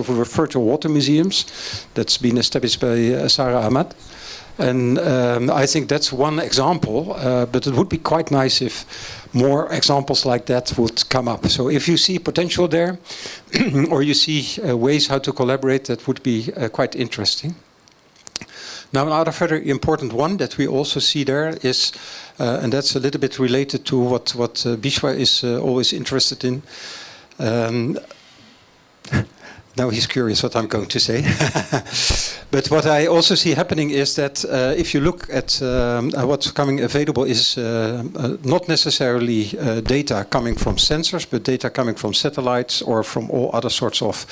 We refer to water museums. That's been established by Sarah Ahmad. And I think that's one example, but it would be quite nice if more examples like that would come up. So if you see potential there, or you see ways how to collaborate, that would be quite interesting. Now, another very important one that we also see there is, and that's a little bit related to what Bishwa is always interested in. Now he's curious what I'm going to say. But what I also see happening is that if you look at what's coming available is not necessarily data coming from sensors, but data coming from satellites or from all other sorts of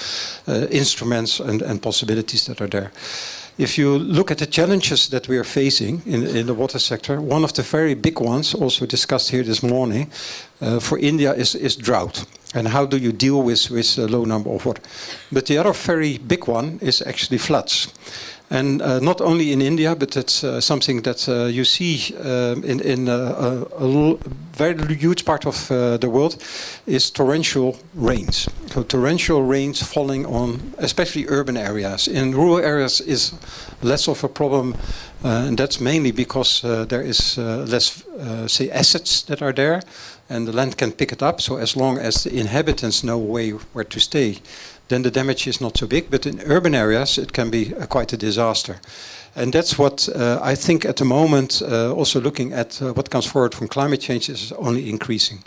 instruments and possibilities that are there. If you look at the challenges that we are facing in the water sector, one of the very big ones, also discussed here this morning, for India is drought. And how do you deal with a low number of water? But the other very big one is actually floods. And not only in India, but it's something that you see in a very huge part of the world is torrential rains. So torrential rains falling on especially urban areas. In rural areas is less of a problem, and that's mainly because there is less, say, assets that are there, and the land can pick it up. So as long as the inhabitants know where to stay, then the damage is not so big. But in urban areas, it can be quite a disaster. And that's what I think at the moment, also looking at what comes forward from climate change, is only increasing.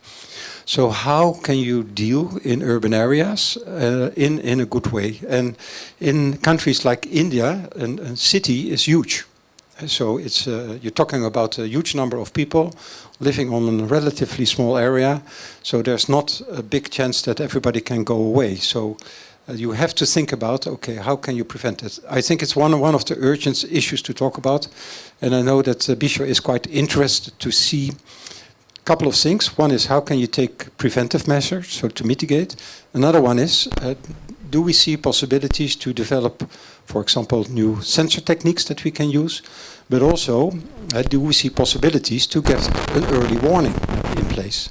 So how can you deal in urban areas in a good way? And in countries like India, a city is huge. So it's you're talking about a huge number of people living on a relatively small area. So there's not a big chance that everybody can go away. So you have to think about, okay, how can you prevent it? I think it's one of the urgent issues to talk about. And I know that Bishwa is quite interested to see a couple of things. One is, how can you take preventive measures, so to mitigate? Another one is, do we see possibilities to develop, for example, new sensor techniques that we can use? But also, do we see possibilities to get an early warning in place?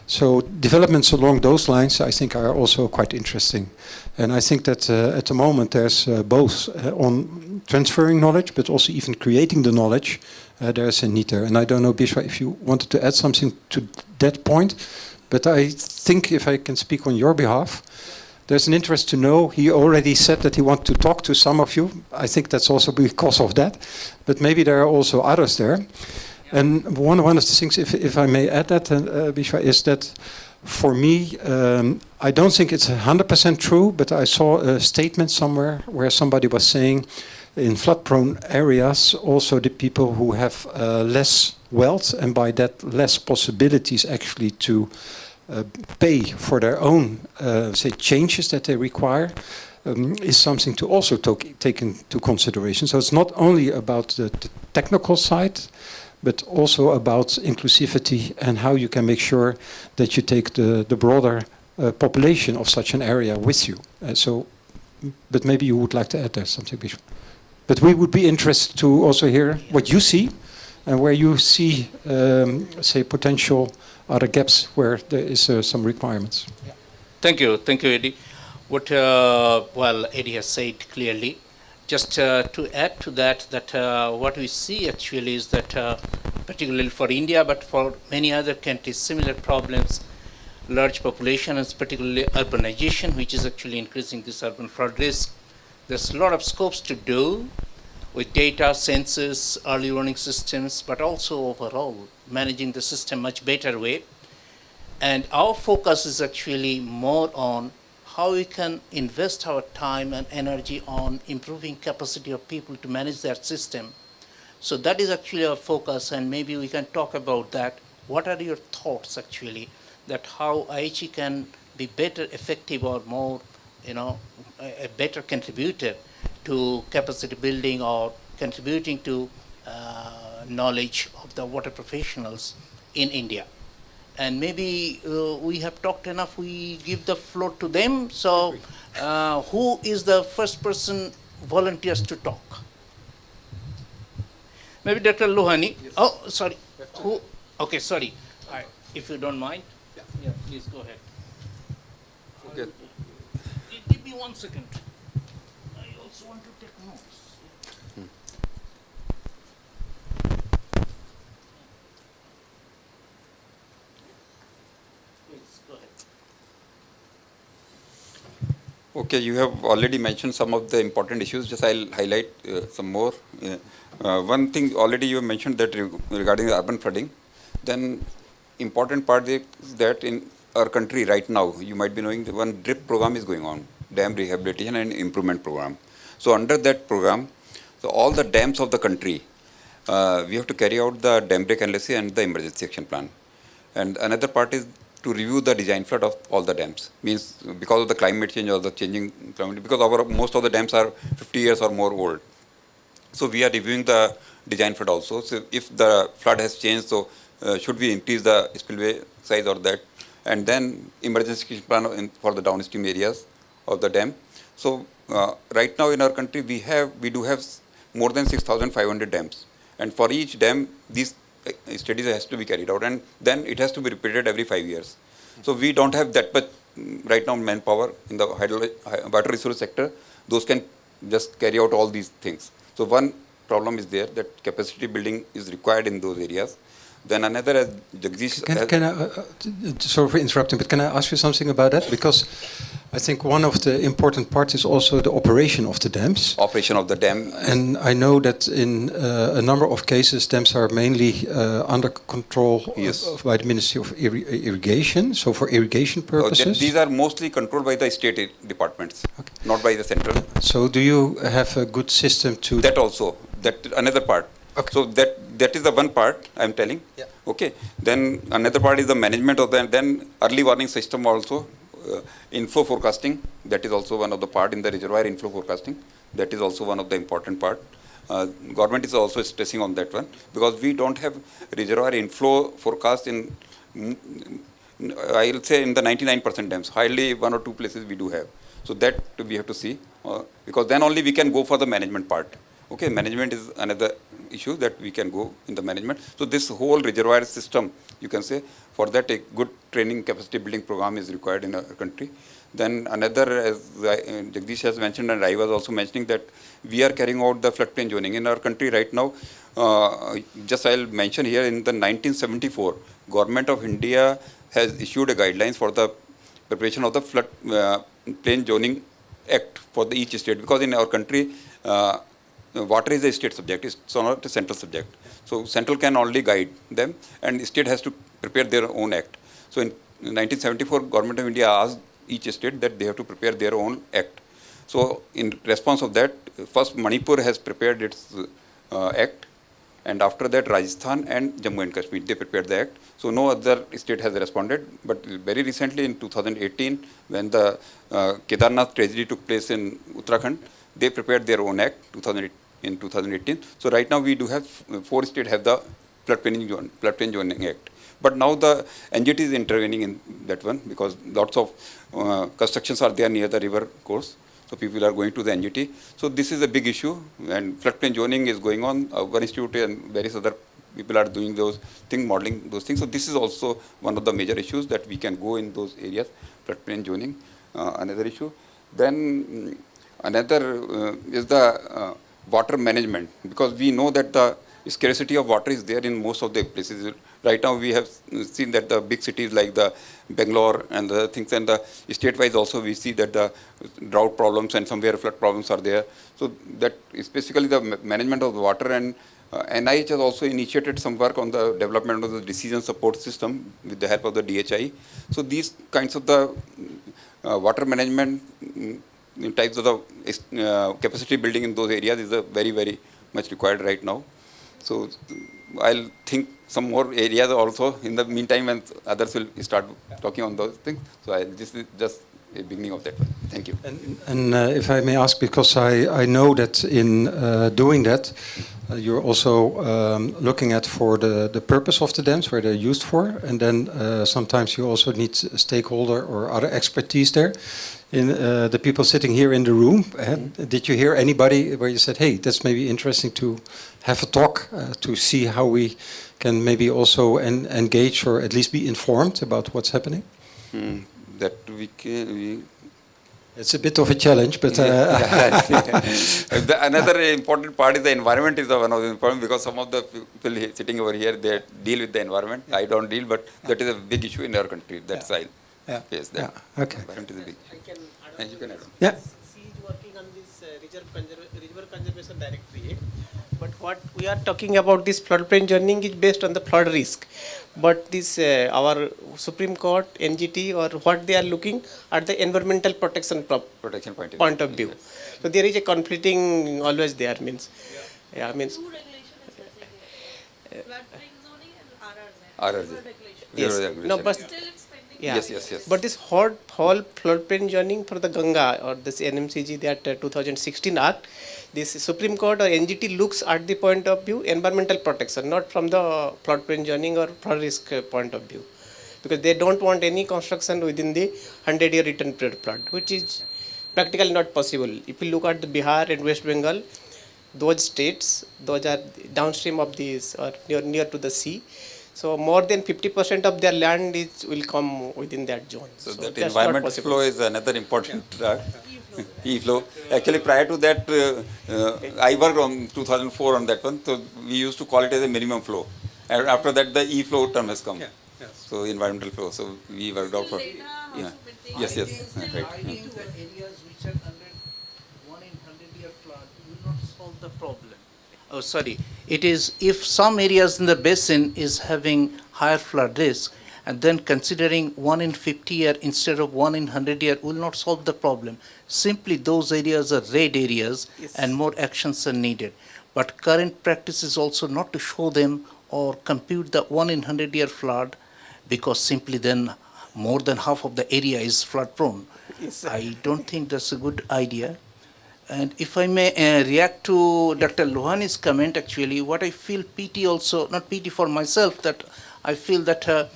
So developments along those lines, I think, are also quite interesting. And I think that at the moment there's both on transferring knowledge, but also even creating the knowledge, there's a need there. And I don't know, Bishwa, if you wanted to add something to that point, but I think if I can speak on your behalf, there's an interest to know. He already said that he wants to talk to some of you. I think that's also because of that. But maybe there are also others there. And one of the things, if I may add that, Bishwa, is that for me, I don't think it's 100% true, but I saw a statement somewhere where somebody was saying in flood-prone areas, also the people who have less wealth, and by that less possibilities actually to pay for their own, say, changes that they require, is something to also take into consideration. So it's not only about the technical side, but also about inclusivity and how you can make sure that you take the broader population of such an area with you. But maybe you would like to add there something, Bishop. But we would be interested to also hear what you see and where you see, say, potential other gaps where there is some requirements. Yeah. Thank you, Eddie. What well, Eddie has said clearly. Just to add to that, what we see actually is that, particularly for India, but for many other countries, similar problems, large population, and particularly urbanization, which is actually increasing this urban flood risk. There's a lot of scopes to do with data, sensors, early warning systems, but also overall managing the system much better way. And our focus is actually more on how we can invest our time and energy on improving capacity of people to manage their system. So that is actually our focus, and maybe we can talk about that. What are your thoughts actually, that how IHE can be better, effective, or more, a better contributor to capacity building or contributing to knowledge of the water professionals in India? And maybe we have talked enough, we give the floor to them. So who is the first person volunteers to talk? Maybe Dr. Lohani. Yes. Oh, sorry. Who? Okay, sorry. If you don't mind. Yeah, please go ahead. Okay. Give me 1 second. want to take notes. Please go ahead. Okay, you have already mentioned some of the important issues. Just I'll highlight some more. One thing already you have mentioned that regarding the urban flooding. Then important part is that in our country right now, you might be knowing that one DRIP program is going on, Dam Rehabilitation and Improvement Program. So under that program, so all the dams of the country, we have to carry out the dam break analysis and the emergency action plan. And another part is to review the design flood of all the dams. Means because of the climate change or the changing climate, because most of the dams are 50 years or more old. So we are reviewing the design flood also. So if the flood has changed, so should we increase the spillway size or that? And then emergency plan for the downstream areas of the dam. So right now in our country we do have more than 6,500 dams, and for each dam these studies has to be carried out, and then it has to be repeated every 5 years. So we don't have that much right now manpower in the water resource sector. Those can just carry out all these things. So one problem is there, that capacity building is required in those areas. Then another, as Jagdish Can I, sorry for interrupting, but can I ask you something about that? Because I think one of the important parts is also the operation of the dams. Operation of the dam. And I know that in a number of cases, dams are mainly under control by the Ministry of Irrigation, so for irrigation purposes. These are mostly controlled by the state departments, not by the central. So do you have a good system to... That also, that another part. Okay. So that is the one part I'm telling. Yeah. Okay. Then another part is the management of the, then early warning system also, inflow forecasting. That is also one of the part in the reservoir inflow forecasting. That is also one of the important part. Government is also stressing on that one, because we don't have reservoir inflow forecast in, I'll say in the 99% dams. Hardly 1 or 2 places we do have. So that we have to see, because then only we can go for the management part. Okay, management is another issue that we can go in the management. So this whole reservoir system, you can say, for that a good training capacity building program is required in our country. Then another, as Jagdish has mentioned and I was also mentioning, that we are carrying out the floodplain zoning in our country right now. Just I'll mention here, in the 1974, Government of India has issued a guidelines for the preparation of the floodplain zoning act for each state, because in our country, water is a state subject, it's not a central subject. So central can only guide them, and state has to prepare their own act. So in 1974, Government of India asked each state that they have to prepare their own act. So in response of that, first Manipur has prepared its act, and after that Rajasthan and Jammu and Kashmir, they prepared the act. So no other state has responded, but very recently in 2018, when the Kedarnath tragedy took place in Uttarakhand, they prepared their own act in 2018. So right now we do have 4 states have the floodplain zoning act. But now the NGT is intervening in that one, because lots of constructions are there near the river course. So people are going to the NGT. So this is a big issue, and floodplain zoning is going on. Our institute and various other people are doing those things, modeling those things. So this is also one of the major issues that we can go in those areas, floodplain zoning, another issue. Then another is the water management, because we know that the scarcity of water is there in most of the places. Right now we have seen that the big cities like the Bangalore and the things, and the state-wise also we see that the drought problems and somewhere flood problems are there. So that is basically the management of the water, and NIH has also initiated some work on the development of the decision support system with the help of the DHI. So these kinds of the water management in types of the capacity building in those areas is very, very much required right now. So I'll think some more areas also in the meantime, and others will start talking on those things. So this is just a beginning of that one. Thank you. And if I may ask, because I know that in doing that, you're also looking at for the purpose of the dams, where they're used for, and then sometimes you also need stakeholder or other expertise there. In the people sitting here in the room, did you hear anybody where you said, hey, that's maybe interesting to have a talk to see how we can maybe also engage or at least be informed about what's happening? That we can, It's a bit of a challenge, but Another important part is the environment is one of the important, because some of the people sitting over here, they deal with the environment. I don't deal, but that is a big issue in our country. That's I face that. Okay. Environment is a big. And you can add on. Yeah. She is working on this river conservation directorate. But what we are talking about, this floodplain journeying is based on the flood risk. But this our Supreme Court, NGT, or what they are looking at the environmental protection Protection point of view. So there is a conflicting always there means. Yeah, means. Two regulations, floodplain zoning and RRZ. RRZ. Yes. No, but Still it's pending. yeah. Yes. But this whole floodplain journeying for the Ganga or this NMCG, that 2016 Act, this Supreme Court or NGT looks at the point of view environmental protection, not from the floodplain journeying or flood risk point of view, because they don't want any construction within the 100-year return period flood, which is practically not possible. If you look at the Bihar and West Bengal, those states, those are downstream of this or near to the sea. So more than 50% of their land will come within that zone. So that that's not environment possible. flow is another important E-flow. Actually, prior to that, I worked on 2004 on that one. So we used to call it as a minimum flow. And after that, the E-flow term has come. So environmental flow. So we worked out for. Yeah. Yes. Right. I think the areas which are under 1 in 100-year flood will not solve the problem. Oh, sorry. It is if some areas in the basin is having higher flood risk, and then considering 1 in 50-year instead of 1 in 100-year will not solve the problem. Simply those areas are red areas, Yes. and more actions are needed. But current practice is also not to show them or compute the 1 in 100-year flood, because simply then more than half of the area is flood prone. Yes. I don't think that's a good idea. And if I may react to Dr. Lohani's comment, actually, what I feel pity also, not pity for myself, that I feel that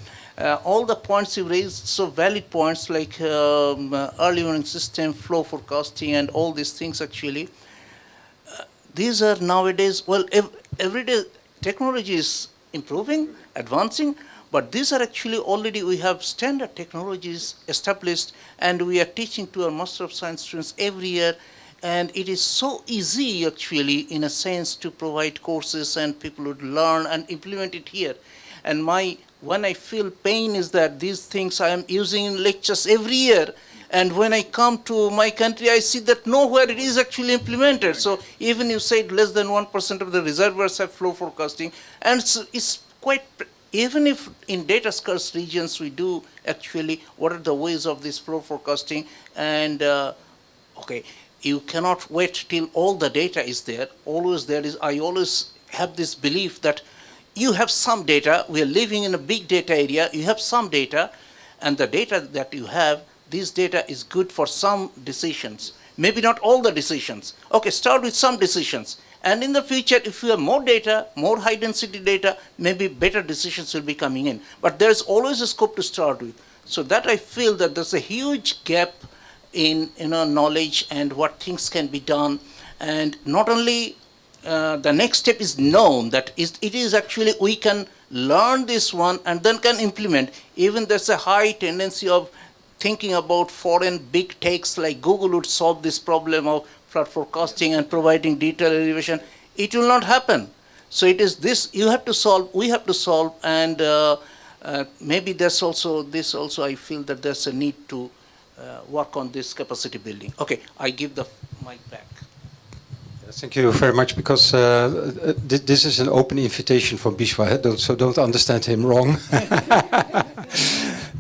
all the points you raised, so valid points like early warning system, flow forecasting, and all these things actually, these are nowadays, well, every day technology is improving, advancing, but these are actually already, we have standard technologies established, and we are teaching to our Master of Science students every year. And it is so easy, actually, in a sense, to provide courses and people would learn and implement it here. And when I feel pain is that these things I am using in lectures every year. And when I come to my country, I see that nowhere it is actually implemented. So even you said less than 1% of the reservoirs have flow forecasting. And it's quite, even if in data scarce regions we do actually, what are the ways of this flow forecasting? And, okay. You cannot wait till all the data is there. Always there is, I always have this belief that you have some data, we are living in a big data area, you have some data, and the data that you have, this data is good for some decisions. Maybe not all the decisions. Okay, start with some decisions. And in the future, if you have more data, more high density data, maybe better decisions will be coming in. But there's always a scope to start with. So that I feel that there's a huge gap in knowledge and what things can be done, and not only the next step is known, that it is actually we can learn this one and then can implement. Even there's a high tendency of thinking about foreign big techs like Google would solve this problem of flood forecasting and providing detailed elevation. It will not happen. So it is this you have to solve, we have to solve, and maybe this also I feel that there's a need to work on this capacity building. Okay, I give the mic back. Thank you very much, because this is an open invitation from Bishwa, so don't understand him wrong.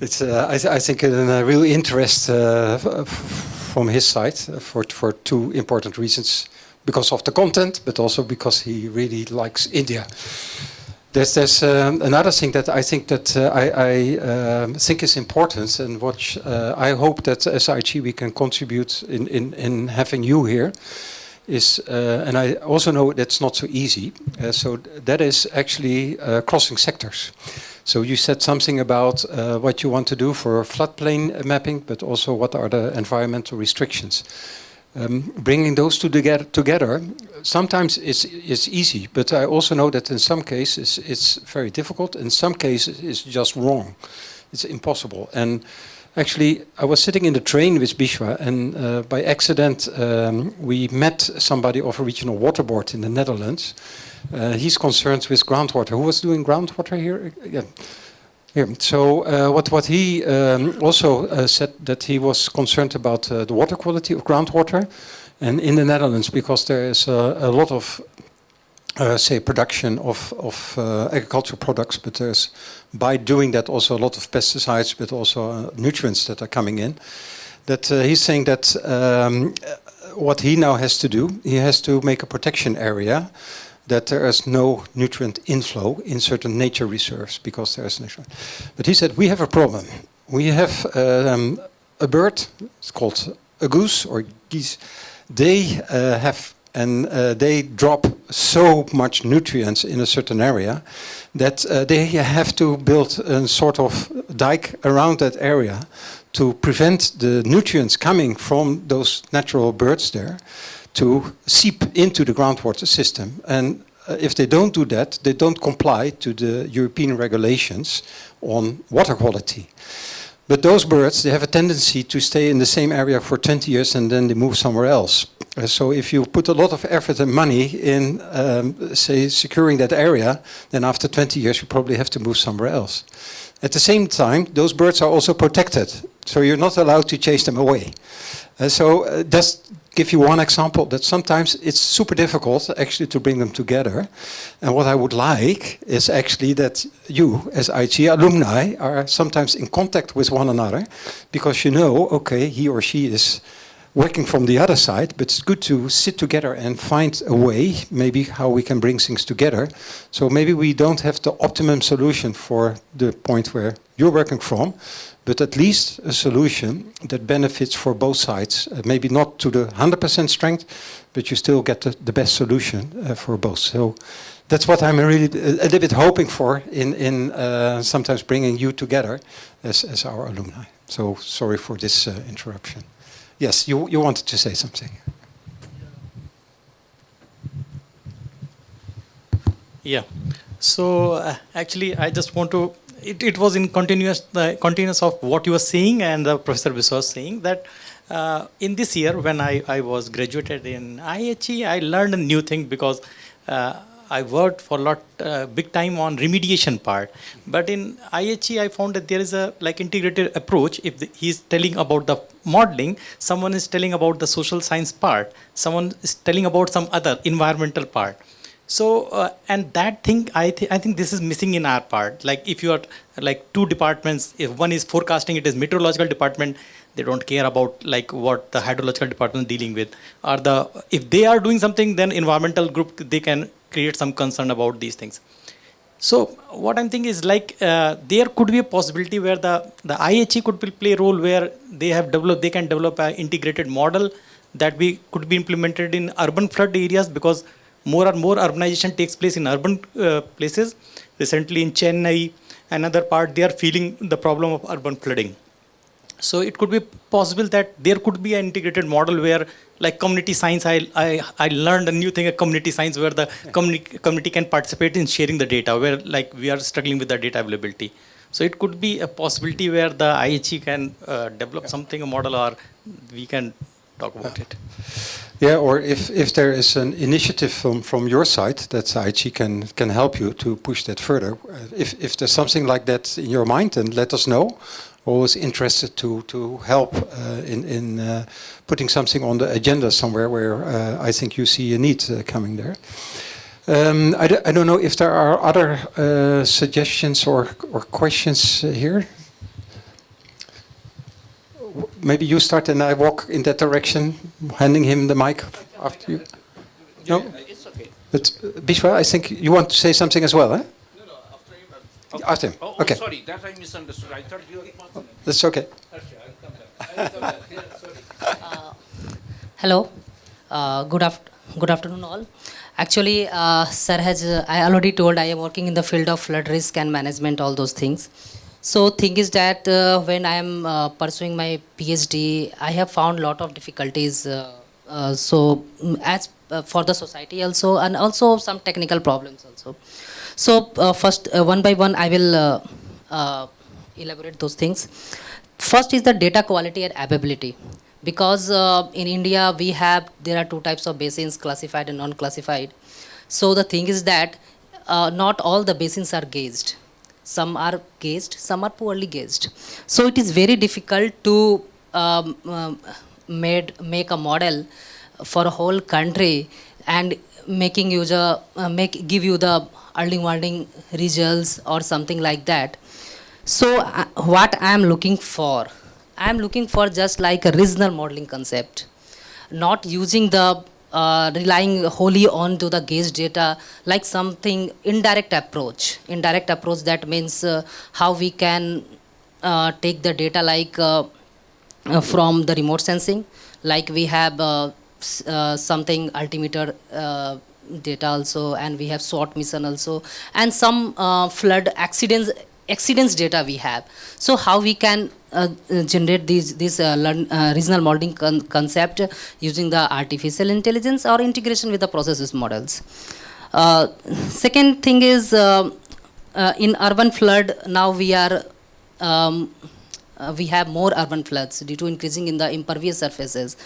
It's, I think, a real interest from his side for two important reasons, because of the content, but also because he really likes India. There's another thing that I think that I think is important, and what I hope that as IHE we can contribute in having you here is, and I also know that's not so easy. So that is actually crossing sectors. So you said something about what you want to do for floodplain mapping, but also what are the environmental restrictions. Bringing those two together, sometimes it's easy, but I also know that in some cases it's very difficult. In some cases it's just wrong. It's impossible. And Actually, I was sitting in the train with Bishwa, and by accident, we met somebody of a regional water board in the Netherlands. He's concerned with groundwater. Who was doing groundwater here? Yeah. Yeah. So what he also said that he was concerned about the water quality of groundwater, and in the Netherlands, because there is a lot of say production of agricultural products, but there's by doing that also a lot of pesticides, but also nutrients that are coming in. That he's saying that what he now has to do, he has to make a protection area that there is no nutrient inflow in certain nature reserves because there is nature. But he said we have a problem. We have a bird, it's called a goose or geese. They have and they drop so much nutrients in a certain area that they have to build a sort of dike around that area to prevent the nutrients coming from those natural birds there to seep into the groundwater system. And if they don't do that, they don't comply to the European regulations on water quality. But those birds, they have a tendency to stay in the same area for 20 years and then they move somewhere else. So if you put a lot of effort and money in, say, securing that area, then after 20 years you probably have to move somewhere else. At the same time, those birds are also protected, so you're not allowed to chase them away. So just give you one example, that sometimes it's super difficult actually to bring them together. And what I would like is actually that you, as IHE alumni, are sometimes in contact with one another, because you know, okay, he or she is working from the other side, but it's good to sit together and find a way, maybe how we can bring things together. So maybe we don't have the optimum solution for the point where you're working from, but at least a solution that benefits for both sides. Maybe not to the 100% strength, but you still get the best solution for both. So that's what I'm really a little bit hoping for in sometimes bringing you together as our alumni. So sorry for this interruption. Yes, you wanted to say something. Yeah. So actually, I just want to. It was in continuous of what you were saying and the Professor Biswas was saying that in this year when I was graduated in IHE, I learned a new thing because I worked for a lot big time on remediation part. But in IHE, I found that there is a like integrated approach. If he's telling about the modeling, someone is telling about the social science part, someone is telling about some other environmental part. So, and that thing, I think this is missing in our part. Like if you are like two departments, if one is forecasting, it is meteorological department, they don't care about like what the hydrological department is dealing with. Or if they are doing something, then environmental group, they can create some concern about these things. So what I'm thinking is like there could be a possibility where the IHE could play a role where they can develop an integrated model that could be implemented in urban flood areas, because more and more urbanization takes place in urban places. Recently in Chennai, another part, they are feeling the problem of urban flooding. So it could be possible that there could be an integrated model where, like community science, I learned a new thing, a community science, where the community can participate in sharing the data, where like we are struggling with the data availability. So it could be a possibility where the IHE can develop something, a model, or we can talk about it. Yeah, or if there is an initiative from your side that IHE can help you to push that further. If there's something like that in your mind, then let us know. Always interested to help in putting something on the agenda somewhere where I think you see a need coming there. I don't know if there are other suggestions or questions here. Maybe you start and I walk in that direction, handing him the mic after you. No? It's okay. But Bishwa, I think you want to say something as well, eh? No, after him. Okay. After him. Oh, Okay. sorry, that I misunderstood. I thought you were... That's okay. Hello, good afternoon all. Actually, sir has, I already told I am working in the field of flood risk and management, all those things. So thing is that when I am pursuing my PhD, I have found a lot of difficulties. As for the society also, and also some technical problems also. So first, one by one, I will elaborate those things. First is the data quality and availability. Because in India, there are two types of basins, classified and non-classified. So the thing is that not all the basins are gauged. Some are gauged, some are poorly gauged. So it is very difficult to make a model for a whole country and give you the early warning results or something like that. So what I am looking for just like a regional modeling concept, not using the relying wholly on to the gauge data, like something indirect approach. Indirect approach, that means how we can take the data like from the remote sensing, like we have something altimeter data also, and we have SWOT mission also, and some flood accidents data we have. So how we can generate this regional modeling concept using the artificial intelligence or integration with the processes models. Second thing is in urban flood, now we have more urban floods due to increasing in the impervious surfaces.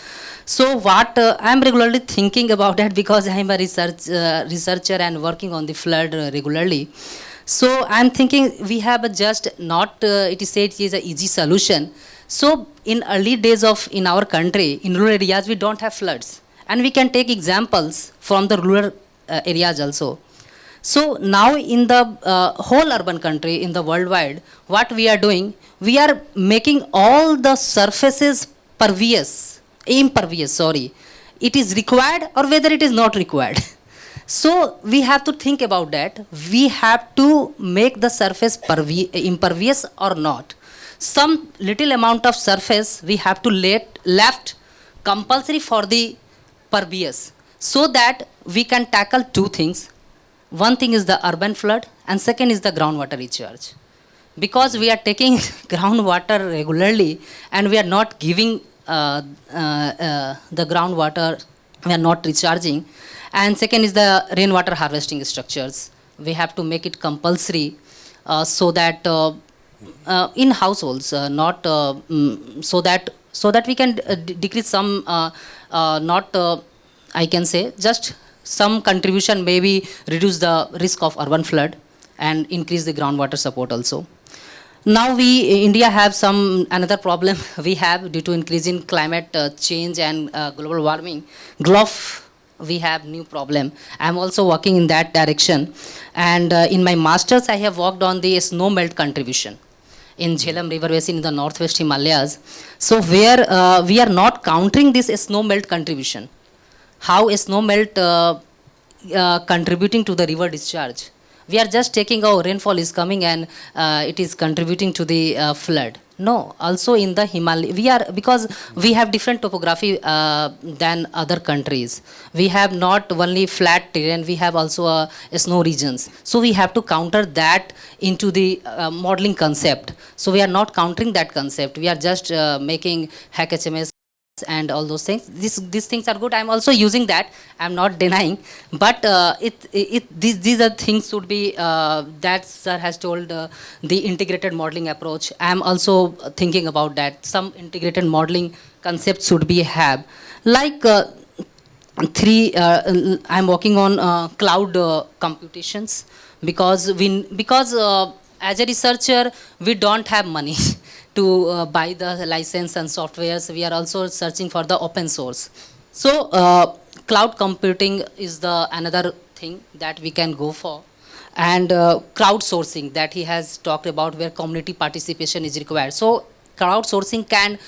So what I am regularly thinking about that, because I am a researcher and working on the flood regularly. So I am thinking we have it is said it is an easy solution. So in early days in our country, in rural areas, we don't have floods. And we can take examples from the rural areas also. So now in the whole urban country, in the worldwide, what we are doing, we are making all the surfaces impervious. It is required or whether it is not required. So we have to think about that. We have to make the surface impervious or not. Some little amount of surface we have to left compulsory for the pervious, so that we can tackle two things. One thing is the urban flood, and second is the groundwater recharge. Because we are taking groundwater regularly and we are not giving the groundwater, we are not recharging. And second is the rainwater harvesting structures. We have to make it compulsory so that in households, not so that we can decrease some, I can say, just some contribution, maybe reduce the risk of urban flood and increase the groundwater support also. Now India have another problem we have due to increasing climate change and global warming. We have new problem. I am also working in that direction, and in my masters I have worked on the snow melt contribution in Jhelum River Basin in the northwest Himalayas. So where we are not countering this snow melt contribution, how a snow melt contributing to the river discharge. We are just taking, rainfall is coming and it is contributing to the flood. No, also in the Himalaya, because we have different topography than other countries. We have not only flat terrain, we have also snow regions. So we have to counter that into the modeling concept. So we are not countering that concept. We are just making hack HMS and all those things. These things are good. I'm also using that. I'm not denying. But these are things should be, that sir has told, the integrated modeling approach. I'm also thinking about that. Some integrated modeling concepts should be have. Like I'm working on cloud computations, because as a researcher, we don't have money to buy the license and softwares. We are also searching for the open source. So cloud computing is another thing that we can go for. And crowdsourcing that he has talked about, where community participation is required. So crowdsourcing can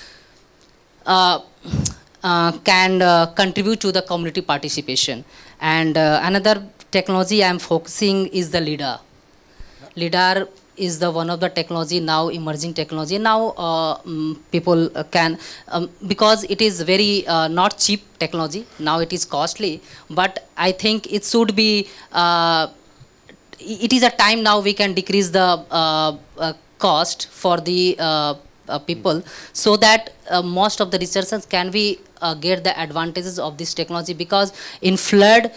contribute to the community participation. And another technology I am focusing is the LIDAR. LIDAR is one of the technology now, emerging technology. Now people can, because it is very not cheap technology, now it is costly, but I think it should be, it is a time now we can decrease the cost for the people, so that most of the researchers can be get the advantages of this technology. Because in flood,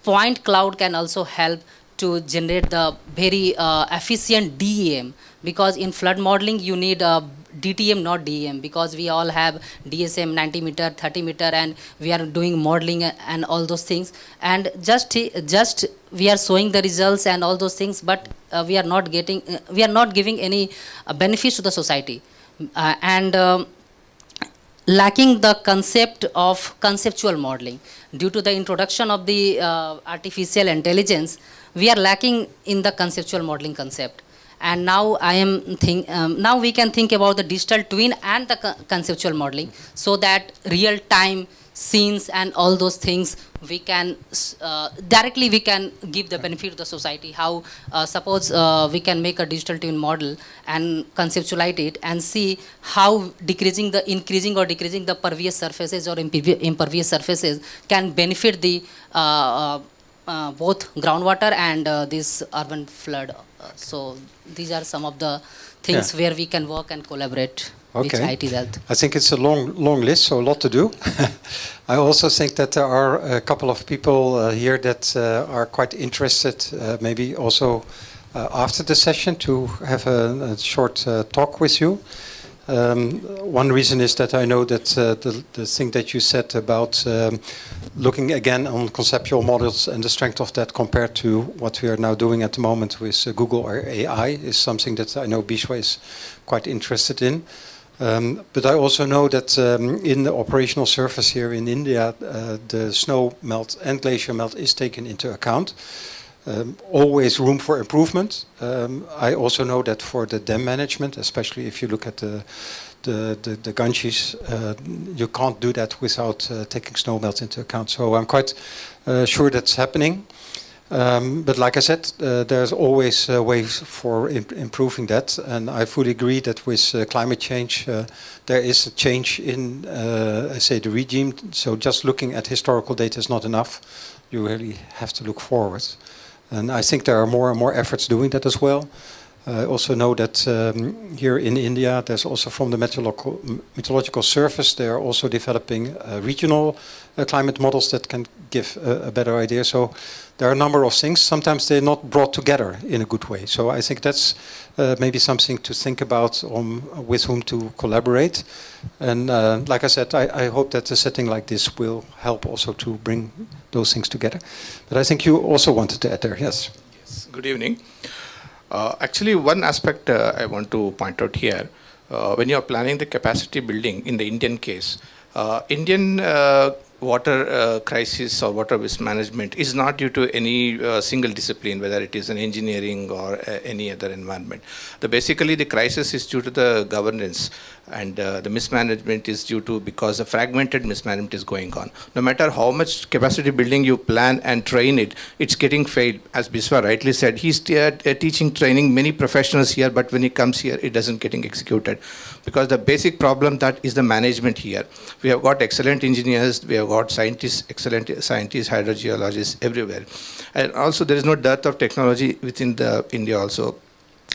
point cloud can also help to generate the very efficient DEM, because in flood modeling you need DTM, not DEM, because we all have DSM 90 meter, 30 meter, and we are doing modeling and all those things, and just we are showing the results and all those things, but we are not giving any benefits to the society, and lacking the concept of conceptual modeling. Due to the introduction of the artificial intelligence, we are lacking in the conceptual modeling concept. And now now we can think about the digital twin and the conceptual modeling, so that real time scenes and all those things we can directly we can give the benefit to the society. How suppose we can make a digital twin model and conceptualize it and see how increasing or decreasing the pervious surfaces or impervious surfaces can benefit the both groundwater and this urban flood. So these are some of the things where we can work and collaborate with IHE Delft. I think it's a long list, so a lot to do. I also think that there are a couple of people here that are quite interested, maybe also after the session, to have a short talk with you. One reason is that I know that the thing that you said about looking again on conceptual models and the strength of that compared to what we are now doing at the moment with Google or AI is something that I know Bishwa is quite interested in. But I also know that in the operational surface here in India, the snow melt and glacier melt is taken into account. Always room for improvement. I also know that for the dam management, especially if you look at the Ganges, you can't do that without taking snow melt into account. So I'm quite sure that's happening. But like I said, there's always ways for improving that, and I fully agree that with climate change, there is a change in, say, the regime. So just looking at historical data is not enough. You really have to look forward. And I think there are more and more efforts doing that as well. I also know that here in India, there's also from the meteorological service, they are also developing regional climate models that can give a better idea. So there are a number of things. Sometimes they're not brought together in a good way. So I think that's maybe something to think about with whom to collaborate. And like I said, I hope that a setting like this will help also to bring those things together. But I think you also wanted to add there, yes. Yes. Good evening. Actually, one aspect I want to point out here, when you are planning the capacity building in the Indian case, Indian water crisis or water waste management is not due to any single discipline, whether it is an engineering or any other environment. Basically, the crisis is due to the governance, and the mismanagement is due to because the fragmented mismanagement is going on. No matter how much capacity building you plan and train it, it's getting failed. As Biswa rightly said, he's teaching, training many professionals here, but when he comes here, it doesn't getting executed. Because the basic problem that is the management here. We have got excellent engineers, we have got scientists, excellent scientists, hydrogeologists everywhere. And also there is no dearth of technology within India also.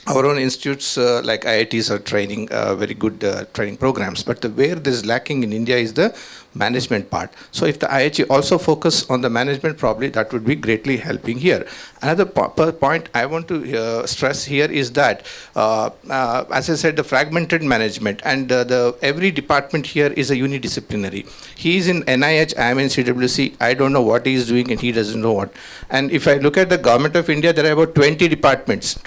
Our own institutes like IITs are training very good training programs, but where there is lacking in India is the management part. So if the IHE also focus on the management, probably that would be greatly helping here. Another point I want to stress here is that, as I said, the fragmented management, and every department here is a unidisciplinary. He is in NIH, I am in CWC, I don't know what he is doing and he doesn't know what. And if I look at the government of India, there are about 20 departments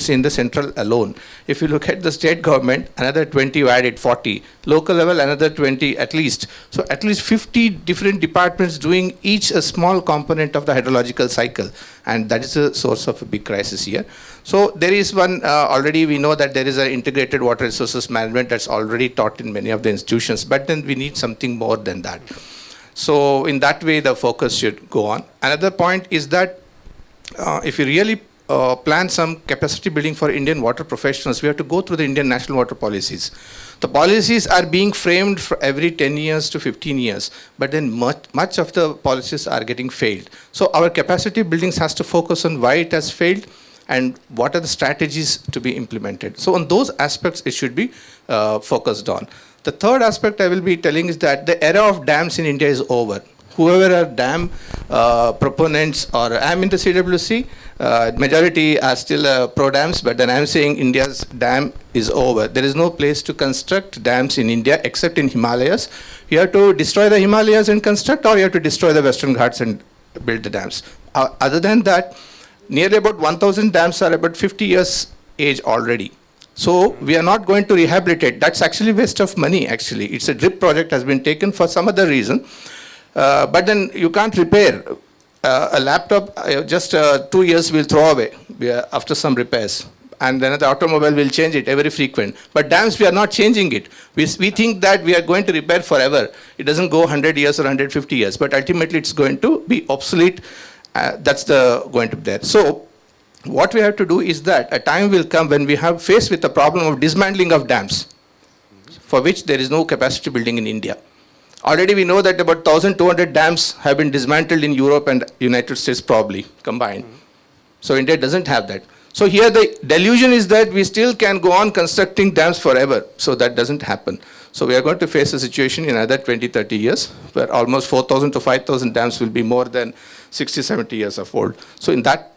in the central alone. If you look at the state government, another 20, you added 40. Local level, another 20 at least. So at least 50 different departments doing each a small component of the hydrological cycle. And that is a source of a big crisis here. So there is one, already we know that there is an integrated water resources management that's already taught in many of the institutions, but then we need something more than that. So in that way, the focus should go on. Another point is that if you really plan some capacity building for Indian water professionals, we have to go through the Indian national water policies. The policies are being framed for every 10 years to 15 years, but then much of the policies are getting failed. So our capacity buildings has to focus on why it has failed and what are the strategies to be implemented. So on those aspects, it should be focused on. The third aspect I will be telling is that the era of dams in India is over. Whoever are dam proponents, or I'm in the CWC, majority are still pro dams, but then I'm saying India's dam is over. There is no place to construct dams in India except in Himalayas. You have to destroy the Himalayas and construct, or you have to destroy the Western Ghats and build the dams. Other than that, nearly about 1,000 dams are about 50 years age already. So we are not going to rehabilitate. That's actually waste of money, actually. It's a drip project has been taken for some other reason. But then you can't repair a laptop, just 2 years we'll throw away after some repairs. And then the automobile will change it every frequent. But dams, we are not changing it. We think that we are going to repair forever. It doesn't go 100 years or 150 years, but ultimately it's going to be obsolete. That's going to be there. So what we have to do is that a time will come when we have faced with the problem of dismantling of dams, for which there is no capacity building in India. Already we know that about 1,200 dams have been dismantled in Europe and United States probably combined. So India doesn't have that. So here the delusion is that we still can go on constructing dams forever. So that doesn't happen. So we are going to face a situation in another 20, 30 years where almost 4,000 to 5,000 dams will be more than 60, 70 years of old. So in that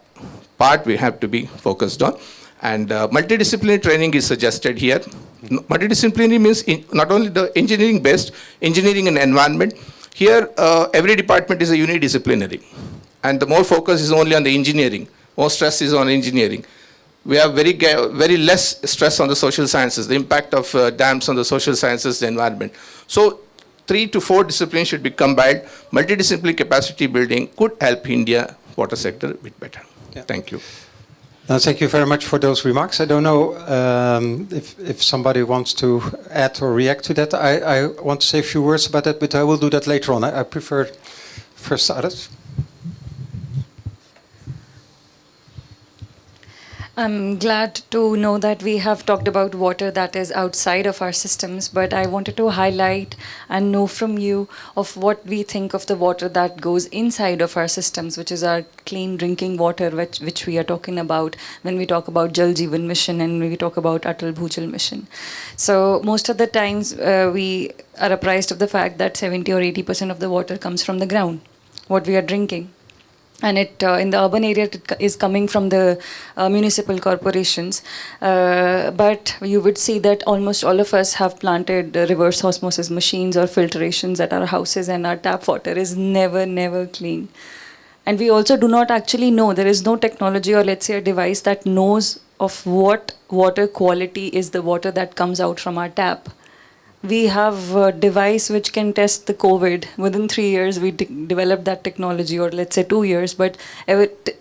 part we have to be focused on. And multidisciplinary training is suggested here. Multidisciplinary means not only the engineering based, engineering and environment. Here every department is a unidisciplinary. And the more focus is only on the engineering. More stress is on engineering. We have very less stress on the social sciences, the impact of dams on the social sciences, the environment. So 3 to 4 disciplines should be combined. Multidisciplinary capacity building could help India water sector a bit better. Yeah. Thank you. Thank you very much for those remarks. I don't know if somebody wants to add or react to that. I want to say a few words about that, but I will do that later on. I prefer first others. I'm glad to know that we have talked about water that is outside of our systems, but I wanted to highlight and know from you of what we think of the water that goes inside of our systems, which is our clean drinking water, which we are talking about when we talk about Jal Jeevan Mission and when we talk about Atal Bhujal Mission. So most of the times we are apprised of the fact that 70 or 80% of the water comes from the ground, what we are drinking. And it in the urban area it is coming from the municipal corporations. But you would see that almost all of us have planted reverse osmosis machines or filtrations at our houses, and our tap water is never clean. And we also do not actually know, there is no technology or let's say a device that knows of what water quality is the water that comes out from our tap. We have a device which can test the COVID. Within 3 years, we developed that technology, or let's say 2 years. But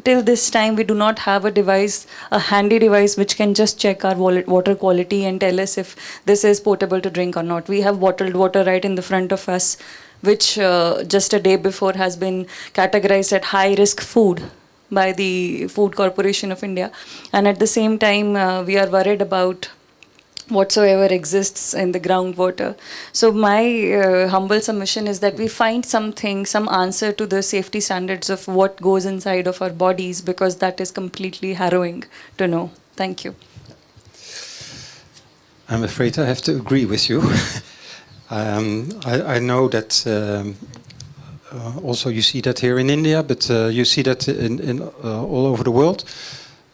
till this time, we do not have a device, a handy device, which can just check our water quality and tell us if this is potable to drink or not. We have bottled water right in the front of us, which just a day before has been categorized at high-risk food by the Food Corporation of India. And at the same time, we are worried about whatsoever exists in the groundwater. So my humble submission is that we find something, some answer to the safety standards of what goes inside of our bodies, because that is completely harrowing to know. Thank you. I'm afraid I have to agree with you. I know that also you see that here in India, but you see that in all over the world.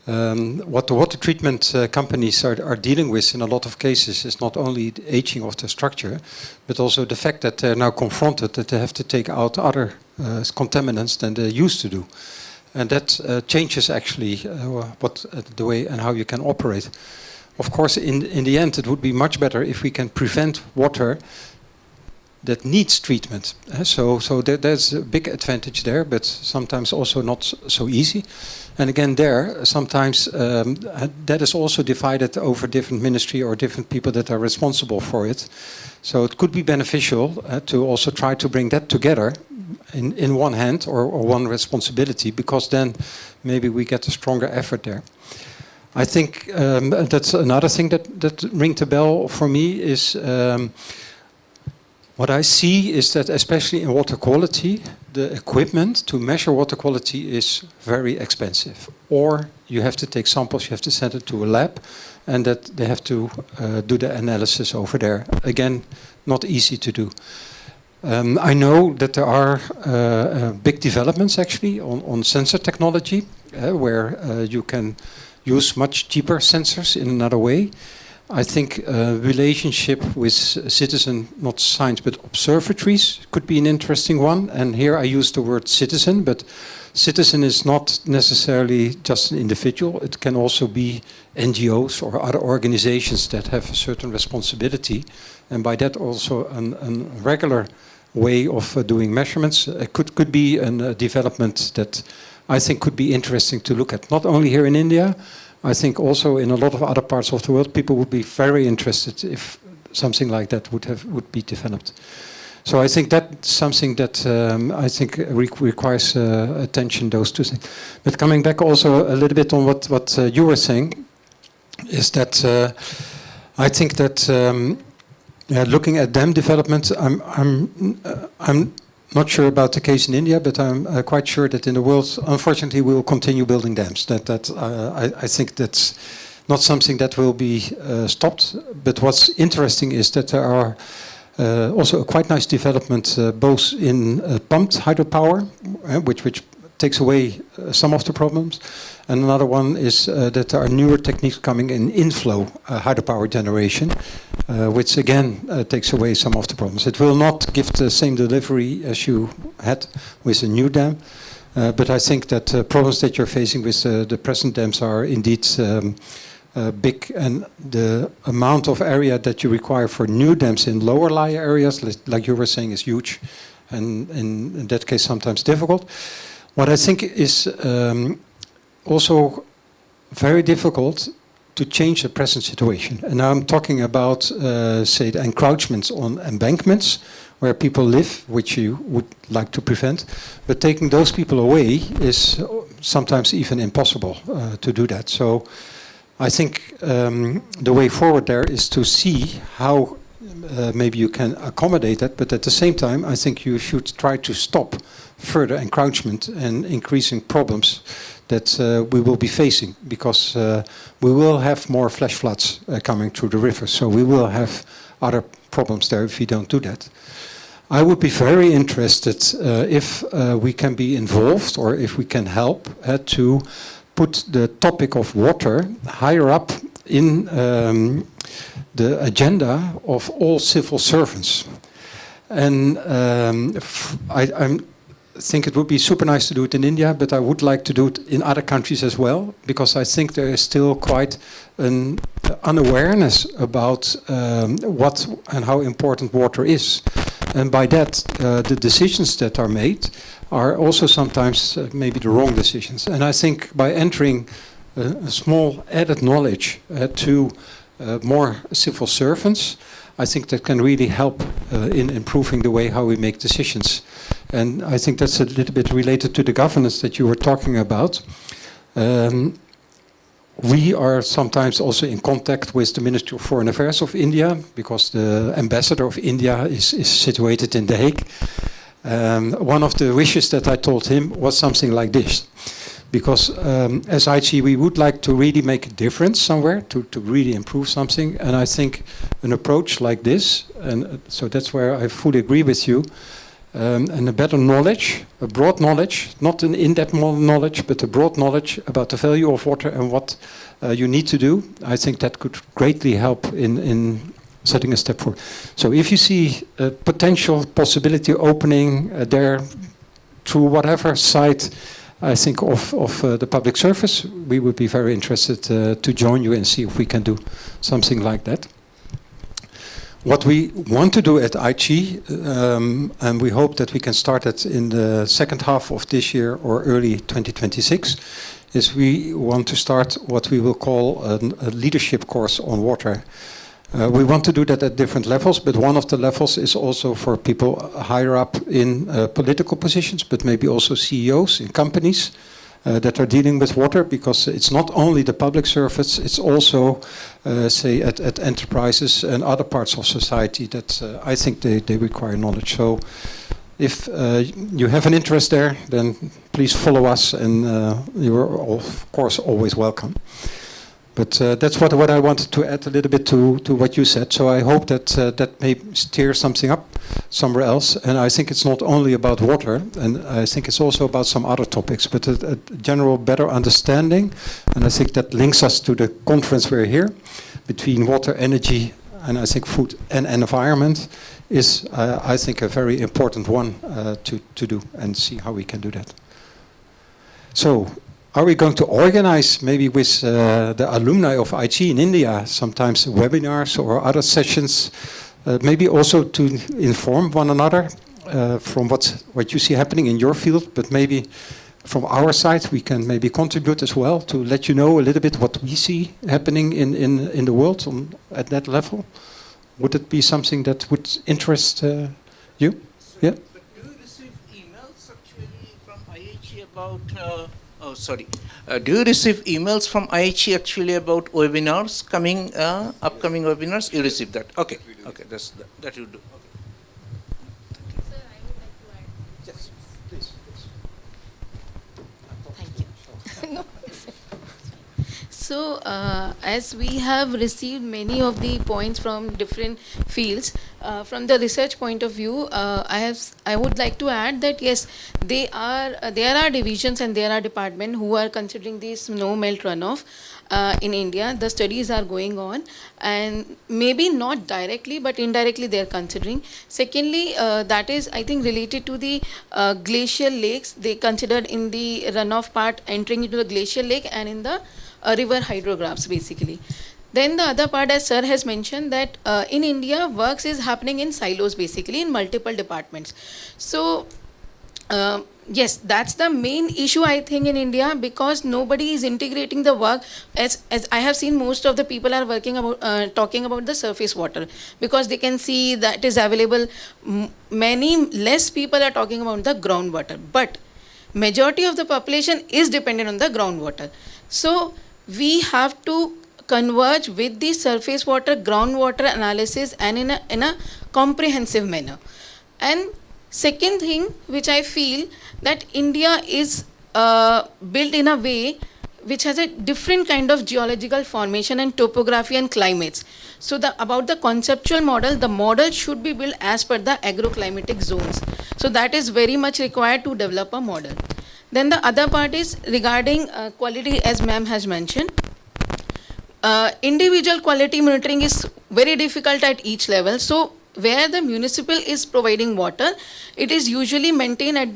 What the water treatment companies are dealing with in a lot of cases is not only the aging of the structure, but also the fact that they're now confronted that they have to take out other contaminants than they used to do. And that changes actually the way and how you can operate. Of course, in the end, it would be much better if we can prevent water that needs treatment. So there's a big advantage there, but sometimes also not so easy. And again, there, sometimes that is also divided over different ministry or different people that are responsible for it. So it could be beneficial to also try to bring that together in one hand or one responsibility, because then maybe we get a stronger effort there. I think that's another thing that rings a bell for me is what I see is that especially in water quality, the equipment to measure water quality is very expensive. Or you have to take samples, you have to send it to a lab, and that they have to do the analysis over there. Again, not easy to do. I know that there are big developments actually on sensor technology, where you can use much cheaper sensors in another way. I think relationship with citizen, not science, but observatories could be an interesting one. And here I use the word citizen, but citizen is not necessarily just an individual. It can also be NGOs or other organizations that have a certain responsibility. And by that also a regular way of doing measurements. It could be a development that I think could be interesting to look at, not only here in India. I think also in a lot of other parts of the world, people would be very interested if something like that would be developed. So I think that's something that I think requires attention, those two things. But coming back also a little bit on what you were saying, is that I think that looking at dam development, I'm not sure about the case in India, but I'm quite sure that in the world, unfortunately, we will continue building dams. I think that's not something that will be stopped. But what's interesting is that there are also a quite nice development both in pumped hydropower, which takes away some of the problems. And another one is that there are newer techniques coming in inflow hydropower generation, which again takes away some of the problems. It will not give the same delivery as you had with a new dam, but I think that problems that you're facing with the present dams are indeed big, and the amount of area that you require for new dams in lower lying areas, like you were saying, is huge, and in that case sometimes difficult. What I think is also very difficult to change the present situation. And now I'm talking about, say, the encroachments on embankments where people live, which you would like to prevent. But taking those people away is sometimes even impossible to do that. So I think the way forward there is to see how maybe you can accommodate that, but at the same time, I think you should try to stop further encroachment and increasing problems that we will be facing, because we will have more flash floods coming through the river. So we will have other problems there if we don't do that. I would be very interested if we can be involved, or if we can help to put the topic of water higher up in the agenda of all civil servants. And I think it would be super nice to do it in India, but I would like to do it in other countries as well, because I think there is still quite an unawareness about what and how important water is. And by that, the decisions that are made are also sometimes maybe the wrong decisions. And I think by entering a small added knowledge to more civil servants, I think that can really help in improving the way how we make decisions. And I think that's a little bit related to the governance that you were talking about. We are sometimes also in contact with the Ministry of Foreign Affairs of India, because the ambassador of India is situated in The Hague. One of the wishes that I told him was something like this. Because as IHE, we would like to really make a difference somewhere, to really improve something. And I think an approach like this, and so that's where I fully agree with you, and a better knowledge, a broad knowledge, not an in-depth knowledge, but a broad knowledge about the value of water and what you need to do, I think that could greatly help in setting a step forward. So if you see a potential possibility opening there through whatever side, I think of the public service, we would be very interested to join you and see if we can do something like that. What we want to do at IHE, and we hope that we can start it in the second half of this year or early 2026, is we want to start what we will call a leadership course on water. We want to do that at different levels, but one of the levels is also for people higher up in political positions, but maybe also CEOs in companies that are dealing with water, because it's not only the public service, it's also, say, at enterprises and other parts of society that I think they require knowledge. So if you have an interest there, then please follow us, and you are, of course, always welcome. But that's what I wanted to add a little bit to what you said. So I hope that that may steer something up somewhere else. And I think it's not only about water, and I think it's also about some other topics, but a general better understanding. And I think that links us to the conference we're here, between water, energy, and I think food and environment is, I think, a very important one to do and see how we can do that. So, are we going to organize maybe with the alumni of IHE in India sometimes webinars or other sessions, maybe also to inform one another from what you see happening in your field, but maybe from our side we can maybe contribute as well to let you know a little bit what we see happening in the world at that level. Would it be something that would interest you? Yeah. But do you receive emails actually from IHE about? Do you receive emails from IHE actually about webinars coming, upcoming webinars? You receive that? Okay. Okay. That you do. Okay. Sir, I would like to add. Yes, please. Thank you. So, as we have received many of the points from different fields, from the research point of view, I would like to add that yes, there are divisions and there are departments who are considering the snow melt runoff in India. The studies are going on, and maybe not directly, but indirectly they are considering. Secondly, that is, I think, related to the glacial lakes. They considered in the runoff part entering into the glacial lake and in the river hydrographs basically. Then the other part, as sir has mentioned, that in India works is happening in silos basically in multiple departments. So yes, that's the main issue I think in India, because nobody is integrating the work. As I have seen, most of the people are working about talking about the surface water because they can see that is available. Many less people are talking about the groundwater, but majority of the population is dependent on the groundwater. So we have to converge with the surface water, groundwater analysis, and in a comprehensive manner. And second thing, which I feel that India is built in a way which has a different kind of geological formation and topography and climates. So about the conceptual model, the model should be built as per the agroclimatic zones. So that is very much required to develop a model. Then the other part is regarding quality, as ma'am has mentioned. Individual quality monitoring is very difficult at each level. So where the municipal is providing water, it is usually maintained at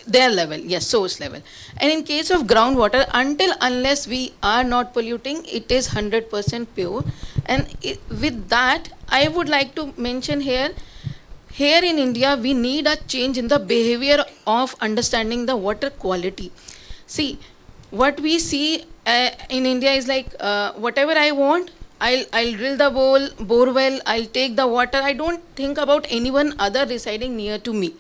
their level, yes, source level. And in case of groundwater, unless we are not polluting, it is 100% pure. And with that, I would like to mention here in India, we need a change in the behavior of understanding the water quality. See, what we see in India is like, whatever I want, I'll drill the bore well, I'll take the water. I don't think about anyone other residing near to me.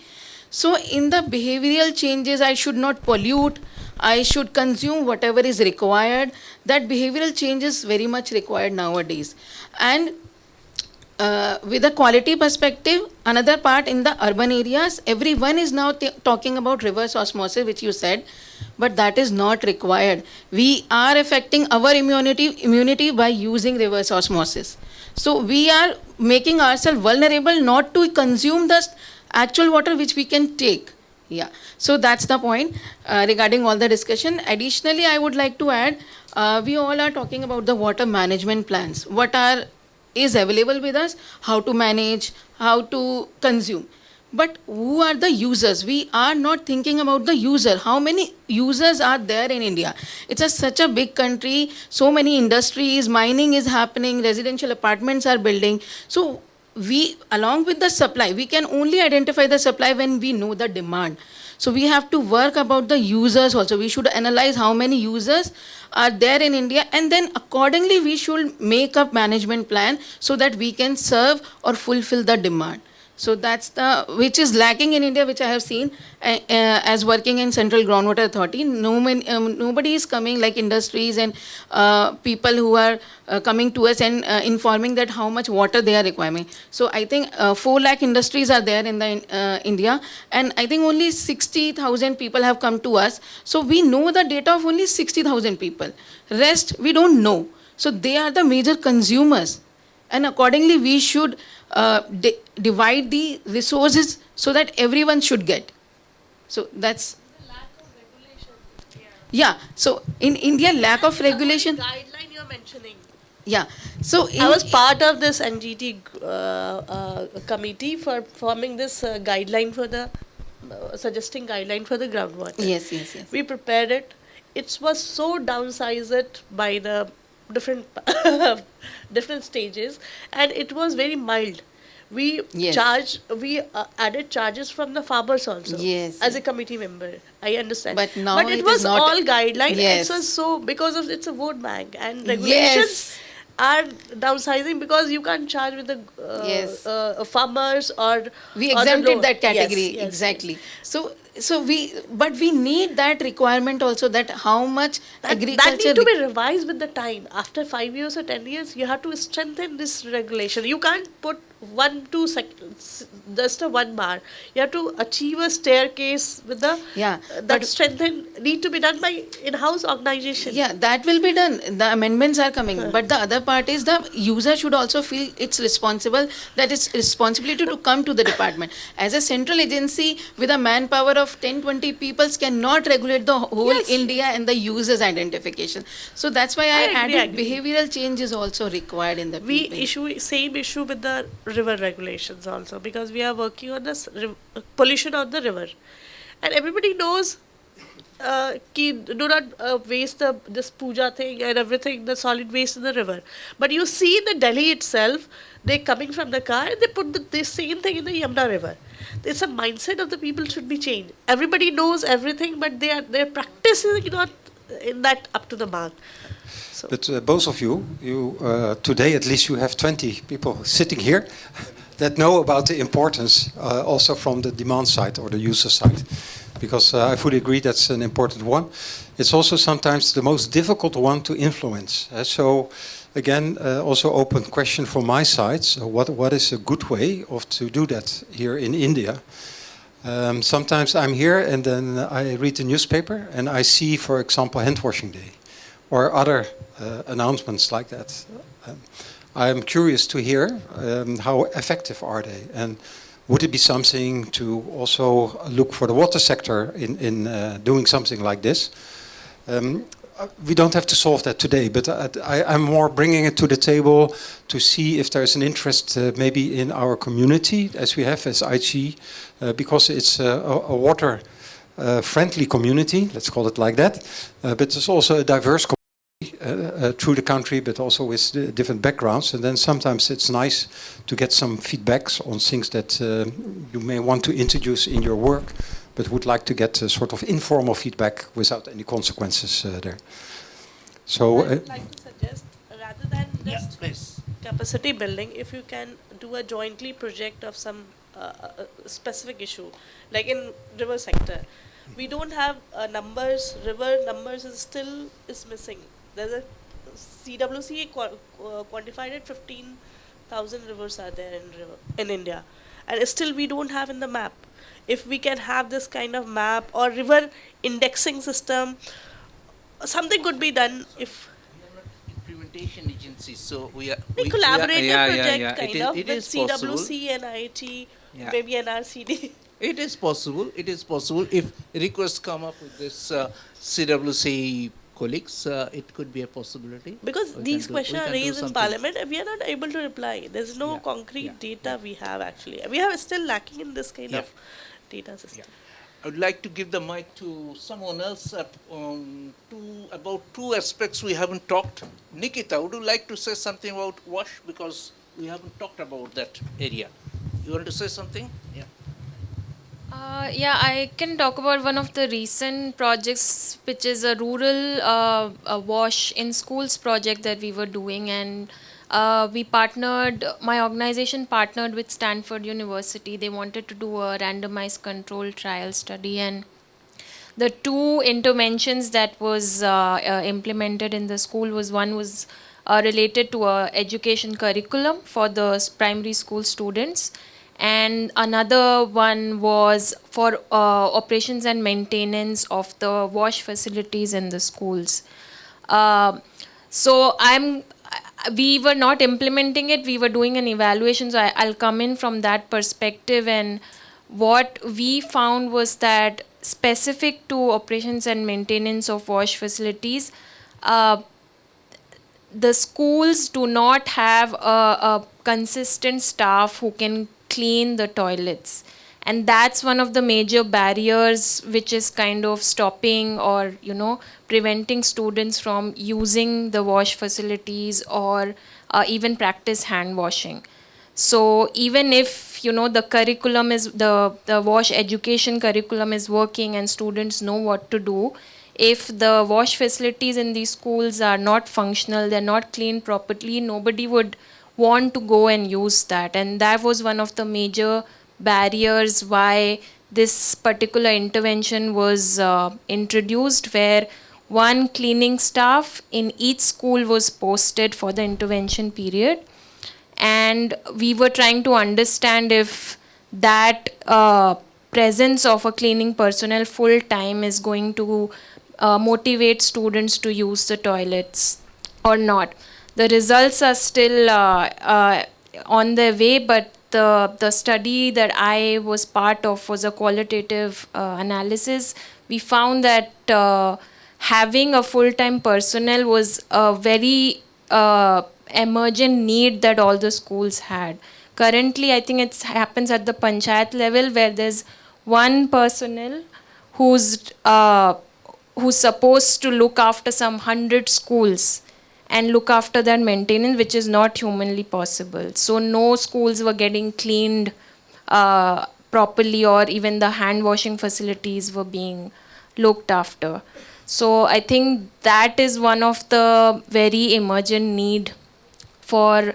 So in the behavioral changes, I should not pollute, I should consume whatever is required. That behavioral change is very much required nowadays. And with a quality perspective, another part in the urban areas, everyone is now talking about reverse osmosis, which you said, but that is not required. We are affecting our immunity by using reverse osmosis. So we are making ourselves vulnerable not to consume the actual water which we can take. Yeah, so that's the point regarding all the discussion. Additionally, I would like to add, we all are talking about the water management plans. What is available with us, how to manage, how to consume. But who are the users? We are not thinking about the user. How many users are there in India? It's such a big country, so many industries, mining is happening, residential apartments are building. So we, along with the supply, we can only identify the supply when we know the demand. So we have to work about the users also. We should analyze how many users are there in India, and then accordingly we should make a management plan so that we can serve or fulfill the demand. So that's which is lacking in India, which I have seen as working in Central Groundwater Authority. Nobody is coming, like industries and people who are coming to us and informing that how much water they are requiring. So I think 4 lakh industries are there in India, and I think only 60,000 people have come to us. So we know the data of only 60,000 people. Rest we don't know. So they are the major consumers. And accordingly, we should divide the resources so that everyone should get. So that's... Yeah, so in India, lack of regulation... Guideline you're mentioning. Yeah, so... I was part of this NGT committee for forming this guideline for the, suggesting guideline for the groundwater. Yes, yes, yes. We prepared it. It was so downsized by the different different stages, and it was very mild. We added charges from the farmers also. Yes. As a committee member, I understand. But now it it was is not... all guideline. Yes. It was so, because of it's a vote bank and regulations are downsizing, because you can't charge with the farmers or we or the exempted loan. that category. Yes, yes, Exactly. So we need that requirement also, that how much agriculture... That need to be revised with the time. After 5 years or 10 years, you have to strengthen this regulation. You can't put 1-2 seconds, just a 1 bar. You have to achieve a staircase with the that strengthen need to be done by in-house organization. Yeah, that will be done. The amendments are coming. But the other part is the user should also feel it's responsible, that it's responsibility to come to the department. As a central agency with a manpower of 10-20 people cannot regulate the whole India and the user's identification. So that's why I added behavioral change is also required in the We issue same issue with the river regulations also, because we are working on this pollution on the river, and everybody knows do not waste this puja thing and everything, the solid waste in the river. But you see in the Delhi itself, they coming from the car and they put the same thing in the Yamuna river. It's a mindset of the people should be changed. Everybody knows everything, but their practice is not in that up to the mark. So. But both of you today at least you have 20 people sitting here that know about the importance also from the demand side or the user side. Because I fully agree that's an important one. It's also sometimes the most difficult one to influence. So again, also open question from my side. So what is a good way to do that here in India? Sometimes I'm here and then I read the newspaper and I see, for example, hand washing day or other announcements like that. I'm curious to hear how effective are they, and would it be something to also look for the water sector in doing something like this? We don't have to solve that today, but I'm more bringing it to the table to see if there's an interest maybe in our community, as we have as IHE, because it's a water friendly community, let's call it like that, but it's also a diverse community through the country, but also with different backgrounds. And then sometimes it's nice to get some feedbacks on things that you may want to introduce in your work, but would like to get a sort of informal feedback without any consequences there. So I'd like to suggest, rather than just capacity building, if you can do a jointly project of some specific issue, like in river sector. We don't have numbers, river numbers is missing. There's a CWC quantified at 15,000 rivers are there in India, and still we don't have in the map. If we can have this kind of map or river indexing system, something could be done. If we are not implementation agencies, so we collaborative project kind of it with is possible. CWC and IHE, maybe NRCD. It is possible. It is possible if requests come up with this CWC colleagues. It could be a possibility. Because these questions are raised in Parliament, and we are not able to reply. There's no concrete data we have actually. We are still lacking in this kind of data system. I would like to give the mic to someone else about two aspects we haven't talked. Nikita, would you like to say something about WASH, because we haven't talked about that area? You want to say something? Yeah. Yeah, I can talk about one of the recent projects, which is a rural WASH in schools project that we were doing, and my organization partnered with Stanford University. They wanted to do a randomized controlled trial study, and the two interventions that was implemented in the school was related to a education curriculum for the primary school students, and another one was for operations and maintenance of the WASH facilities in the schools. So we were not implementing it, we were doing an evaluation. So I'll come in from that perspective. And what we found was that specific to operations and maintenance of wash facilities, the schools do not have a consistent staff who can clean the toilets. And that's one of the major barriers which is kind of stopping or, preventing students from using the wash facilities or even practice hand washing. So even if, the curriculum is, the wash education curriculum is working and students know what to do, if the wash facilities in these schools are not functional, they're not cleaned properly, nobody would want to go and use that. And that was one of the major barriers why this particular intervention was introduced, where one cleaning staff in each school was posted for the intervention period. And we were trying to understand if that presence of a cleaning personnel full time is going to motivate students to use the toilets or not. The results are still on their way, but the study that I was part of was a qualitative analysis. We found that having a full-time personnel was a very emergent need that all the schools had. Currently, I think it happens at the panchayat level, where there's one personnel who's supposed to look after some 100 schools and look after their maintenance, which is not humanly possible. So no schools were getting cleaned properly, or even the hand washing facilities were being looked after. So I think that is one of the very emergent need for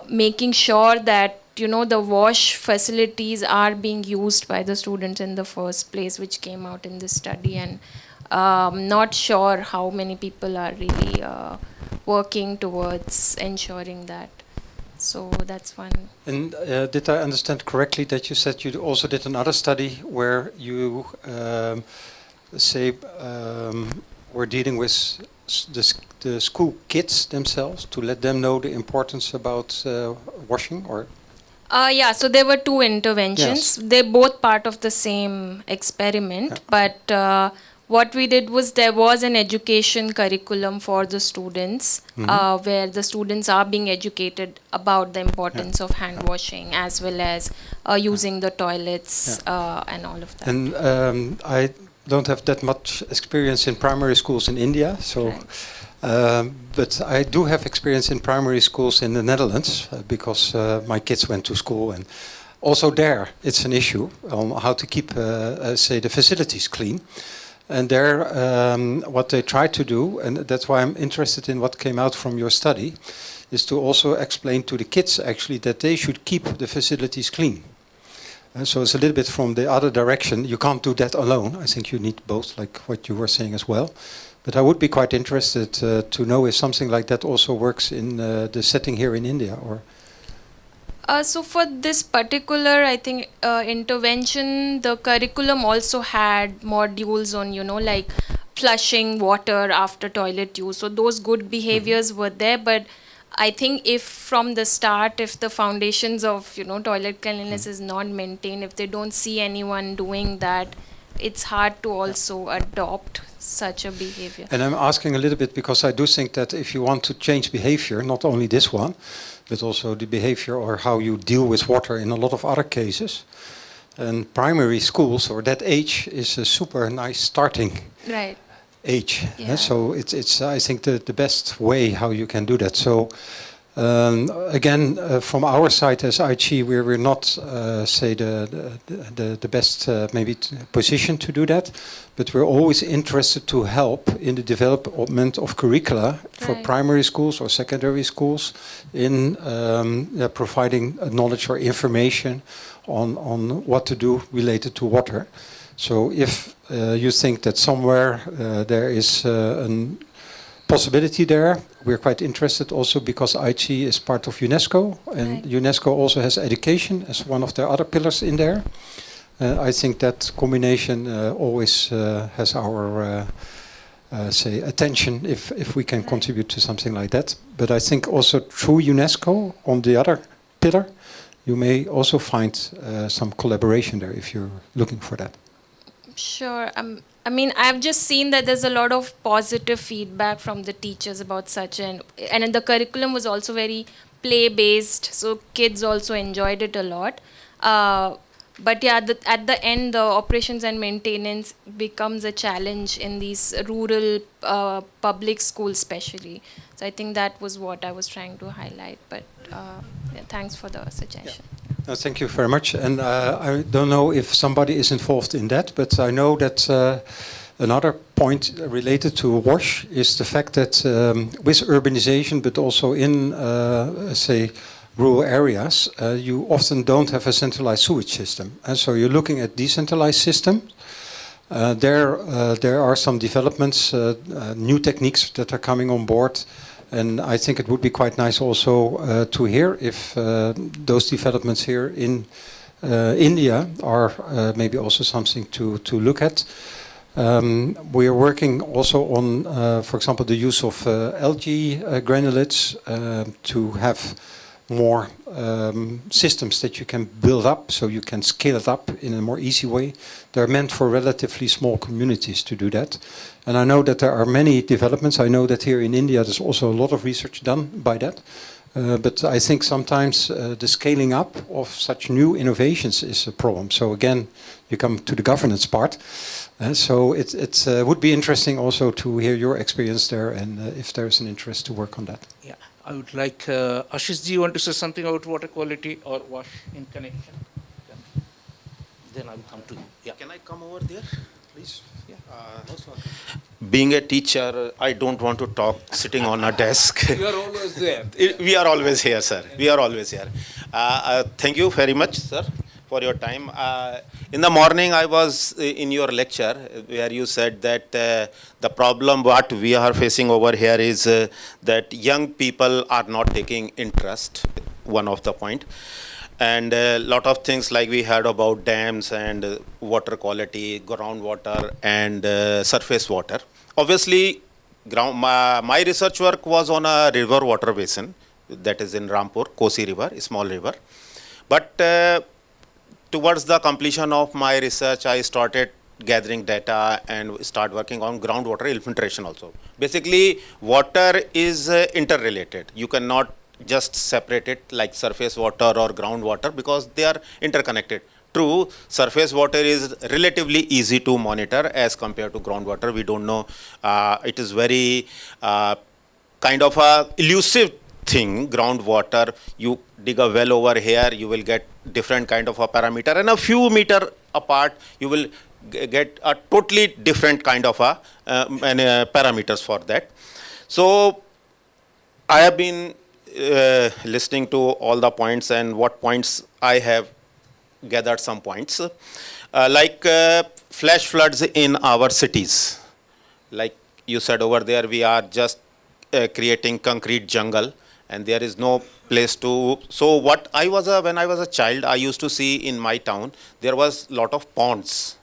making sure that the wash facilities are being used by the students in the first place, which came out in this study. And not sure how many people are really working towards ensuring that. So that's one. And did I understand correctly that you said you also did another study where you were dealing with the school kids themselves to let them know the importance about washing, or? Yeah, so there were two interventions. Yes. They're both part of the same experiment, but what we did was there was an education curriculum for the students, where the students are being educated about the importance of hand washing, as well as using the toilets and all of that. And I don't have that much experience in primary schools in India, so but I do have experience in primary schools in the Netherlands, because my kids went to school, and also there it's an issue on how to keep say the facilities clean. And there, what they try to do, and that's why I'm interested in what came out from your study, is to also explain to the kids actually that they should keep the facilities clean. And so it's a little bit from the other direction. You can't do that alone. I think you need both, like what you were saying as well. But I would be quite interested to know if something like that also works in the setting here in India, or. So for this particular, I think, intervention, the curriculum also had modules on, like flushing water after toilet use. So those good behaviors were there, but I think if from the start, if the foundations of, toilet cleanliness is not maintained, if they don't see anyone doing that, it's hard to also adopt such a behavior. And I'm asking a little bit because I do think that if you want to change behavior, not only this one, but also the behavior or how you deal with water in a lot of other cases. And primary schools, or that age, is a super nice starting age. Yeah. So it's I think the best way how you can do that. So again, from our side as IHE, we're not say the best maybe position to do that, but we're always interested to help in the development of curricula for primary schools or secondary schools in providing knowledge or information on what to do related to water. So if you think that somewhere there is a possibility there, we're quite interested also because IHE is part of UNESCO, and UNESCO also has education as one of their other pillars in there. I think that combination always has our say, attention if we can contribute to something like that. But I think also through UNESCO on the other pillar, you may also find some collaboration there if you're looking for that. Sure. I mean, I've just seen that there's a lot of positive feedback from the teachers about such and the curriculum was also very play-based, so kids also enjoyed it a lot. But yeah, at the end, the operations and maintenance becomes a challenge in these rural public schools especially. So I think that was what I was trying to highlight. But yeah, thanks for the suggestion. Yeah. Thank you very much. And I don't know if somebody is involved in that, but I know that another point related to WASH is the fact that with urbanization, but also in, say, rural areas, you often don't have a centralized sewage system. And so you're looking at decentralized systems. There are some developments, new techniques that are coming on board. And I think it would be quite nice also to hear if those developments here in India are maybe also something to look at. We are working also on, for example, the use of algae granulates to have more systems that you can build up so you can scale it up in a more easy way. They're meant for relatively small communities to do that. And I know that there are many developments. I know that here in India there's also a lot of research done by that. But I think sometimes the scaling up of such new innovations is a problem. So again, you come to the governance part. So it would be interesting also to hear your experience there and if there's an interest to work on that. Yeah. I would like, Ashish, do you want to say something about water quality or WASH in connection? Then I will come to you. Yeah. Can I come over there, please? Yeah. Being a teacher, I don't want to talk sitting on a desk. You are always there. We are always here, sir. We are always here. Thank you very much, sir, for your time. In the morning, I was in your lecture where you said that the problem what we are facing over here is that young people are not taking interest, one of the point. And a lot of things like we heard about dams and water quality, groundwater and surface water. Obviously, my research work was on a river water basin that is in Rampur, Kosi River, a small river. But towards the completion of my research, I started gathering data and start working on groundwater infiltration also. Basically, water is interrelated. You cannot just separate it like surface water or groundwater because they are interconnected. True, surface water is relatively easy to monitor as compared to groundwater. We don't know. It is very kind of a elusive thing, groundwater. You dig a well over here, you will get different kind of a parameter, and a few meter apart, you will get a totally different kind of a parameters for that. So I have been listening to all the points, and what points I have gathered some points like flash floods in our cities. Like you said over there, we are just creating concrete jungle and there is no place to. So what I was when I was a child, I used to see in my town there was lot of ponds.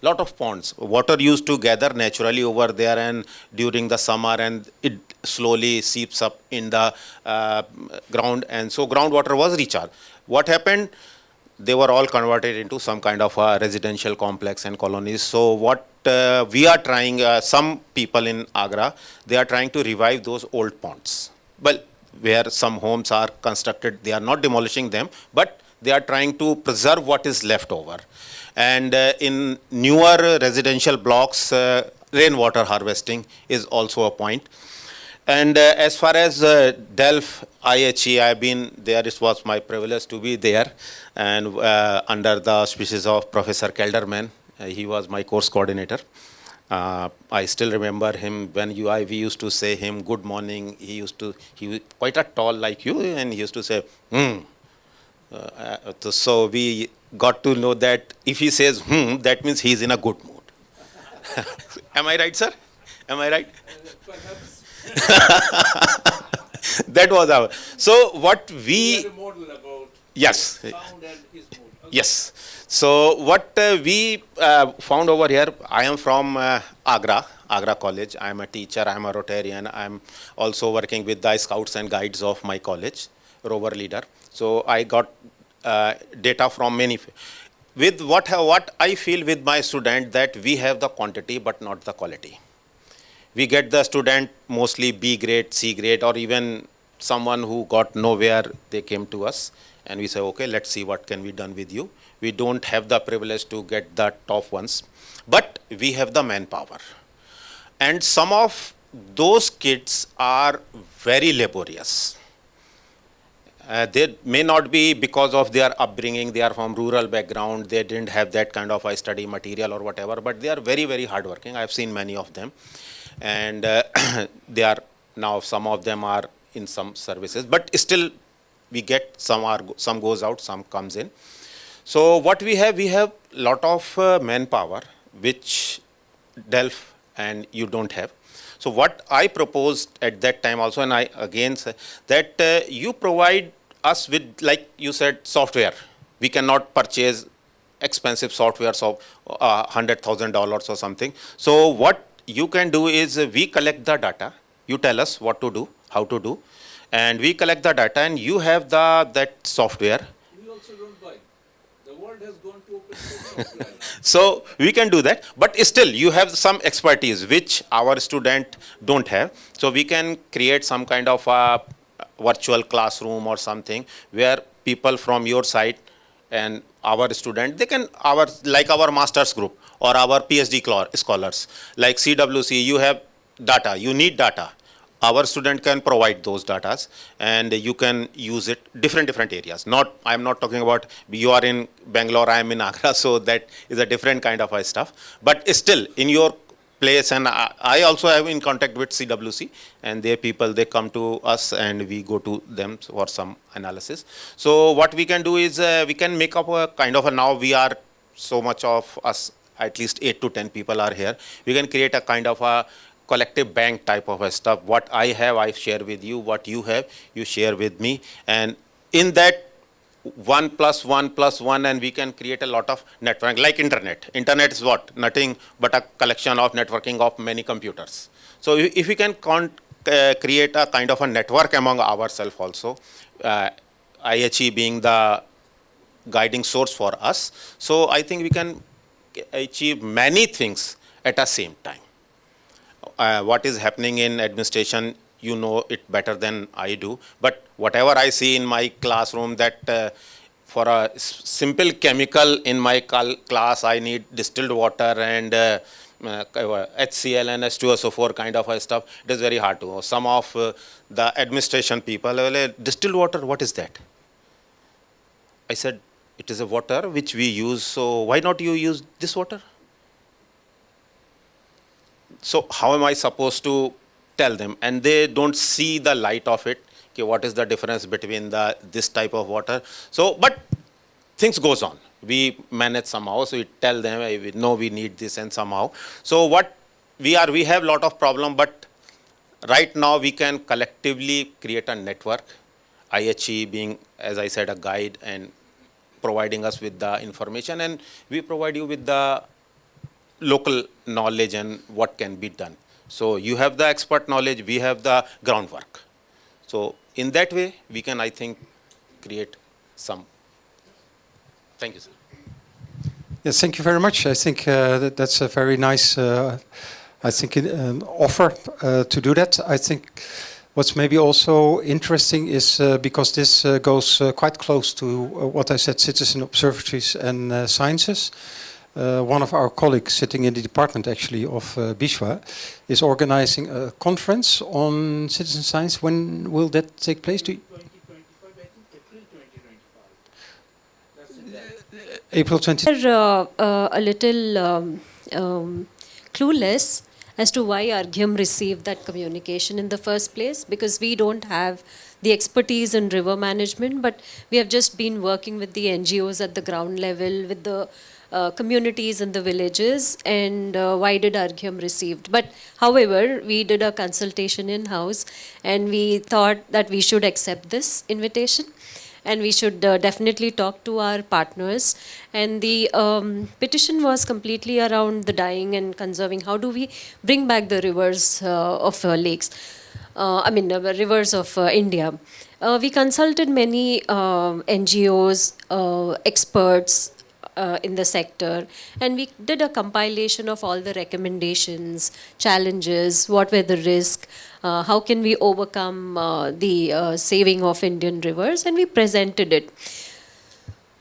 Lot of ponds. Water used to gather naturally over there, and during the summer, and it slowly seeps up in the ground, and so groundwater was recharged. What happened? They were all converted into some kind of a residential complex and colonies. So what we are trying, some people in Agra, they are trying to revive those old ponds. Well, where some homes are constructed, they are not demolishing them, but they are trying to preserve what is left over. And in newer residential blocks, rainwater harvesting is also a point. And as far as DELFT, IHE, I've been there. It was my privilege to be there, and under the auspices of Professor Kelderman. He was my course coordinator. I still remember him when we used to say him good morning. He was quite a tall like you, and he used to say, so we got to know that if he says that means he's in a good mood. Am I right, sir? Am I right? That was our. So what we. Model about yes. sound and his mood. Okay. Yes. So what we found over here, I am from Agra College. I am a teacher, I am a Rotarian. I am also working with the scouts and guides of my college, rover leader. So I got data from many. With what I feel with my student, that we have the quantity but not the quality. We get the student mostly B grade, C grade, or even someone who got nowhere, they came to us and we say, okay, let's see what can be done with you. We don't have the privilege to get the top ones, but we have the manpower. And some of those kids are very laborious. They may not be because of their upbringing, they are from rural background, they didn't have that kind of a study material or whatever, but they are very, very hardworking. I've seen many of them. And they are now, some of them are in some services, but still we get some goes out, some comes in. So what we have lot of manpower, which DELFT and you don't have. So what I proposed at that time also, and I again say that you provide us with, like you said, software. We cannot purchase expensive software of $100,000 or something. So what you can do is we collect the data. You tell us what to do, how to do, and we collect the data, and you have that software. We also don't buy. The world has gone to open source software. So we can do that, but still you have some expertise which our student don't have. So we can create some kind of a virtual classroom or something where people from your side and our student, they can, like our master's group or our PhD scholars, like CWC, you have data, you need data. Our student can provide those data and you can use it different areas. I'm not talking about you are in Bangalore, I am in Agra, so that is a different kind of stuff. But still in your place, and I also have in contact with CWC, and their people, they come to us and we go to them for some analysis. So what we can do is we can make up a kind of now we are so much of us, at least 8 to 10 people are here. We can create a kind of a collective bank type of stuff. What I have, I share with you. What you have, you share with me. And in that 1 + 1 + 1, and we can create a lot of network, like internet. Internet is what? Nothing but a collection of networking of many computers. So if we can create a kind of a network among ourselves also, IHE being the guiding source for us, so I think we can achieve many things at the same time. What is happening in administration, you know it better than I do, but whatever I see in my classroom, that for a simple chemical in my class, I need distilled water and HCl and H2SO4 kind of stuff. It is very hard to. Some of the administration people, distilled water, what is that? I said, it is a water which we use, so why not you use this water? So how am I supposed to tell them? And they don't see the light of it. Okay, what is the difference between this type of water? So, but things goes on. We manage somehow. So we tell them, hey, we know we need this, and somehow. So what we have a lot of problem, but right now we can collectively create a network. IHE being, as I said, a guide and providing us with the information, and we provide you with the local knowledge and what can be done. So you have the expert knowledge, we have the groundwork. So in that way, we can, I think, create some. Thank you, sir. Yes, thank you very much. I think that's a very nice, offer to do that. I think what's maybe also interesting is because this goes quite close to what I said, citizen observatories and sciences. One of our colleagues sitting in the department actually of Bishwa is organizing a conference on citizen science. When will that take place? 2025, I think April 2025. April 20. A little clueless as to why Arghyam received that communication in the first place, because we don't have the expertise in river management, but we have just been working with the NGOs at the ground level, with the communities in the villages, and why did Arghyam received. But however, we did a consultation in-house and we thought that we should accept this invitation. and we should definitely talk to our partners. And the petition was completely around the dying and conserving. How do we bring back the rivers of lakes? Rivers of India. We consulted many NGOs, experts in the sector, and we did a compilation of all the recommendations, challenges, what were the risks, how can we overcome the saving of Indian rivers, and we presented it.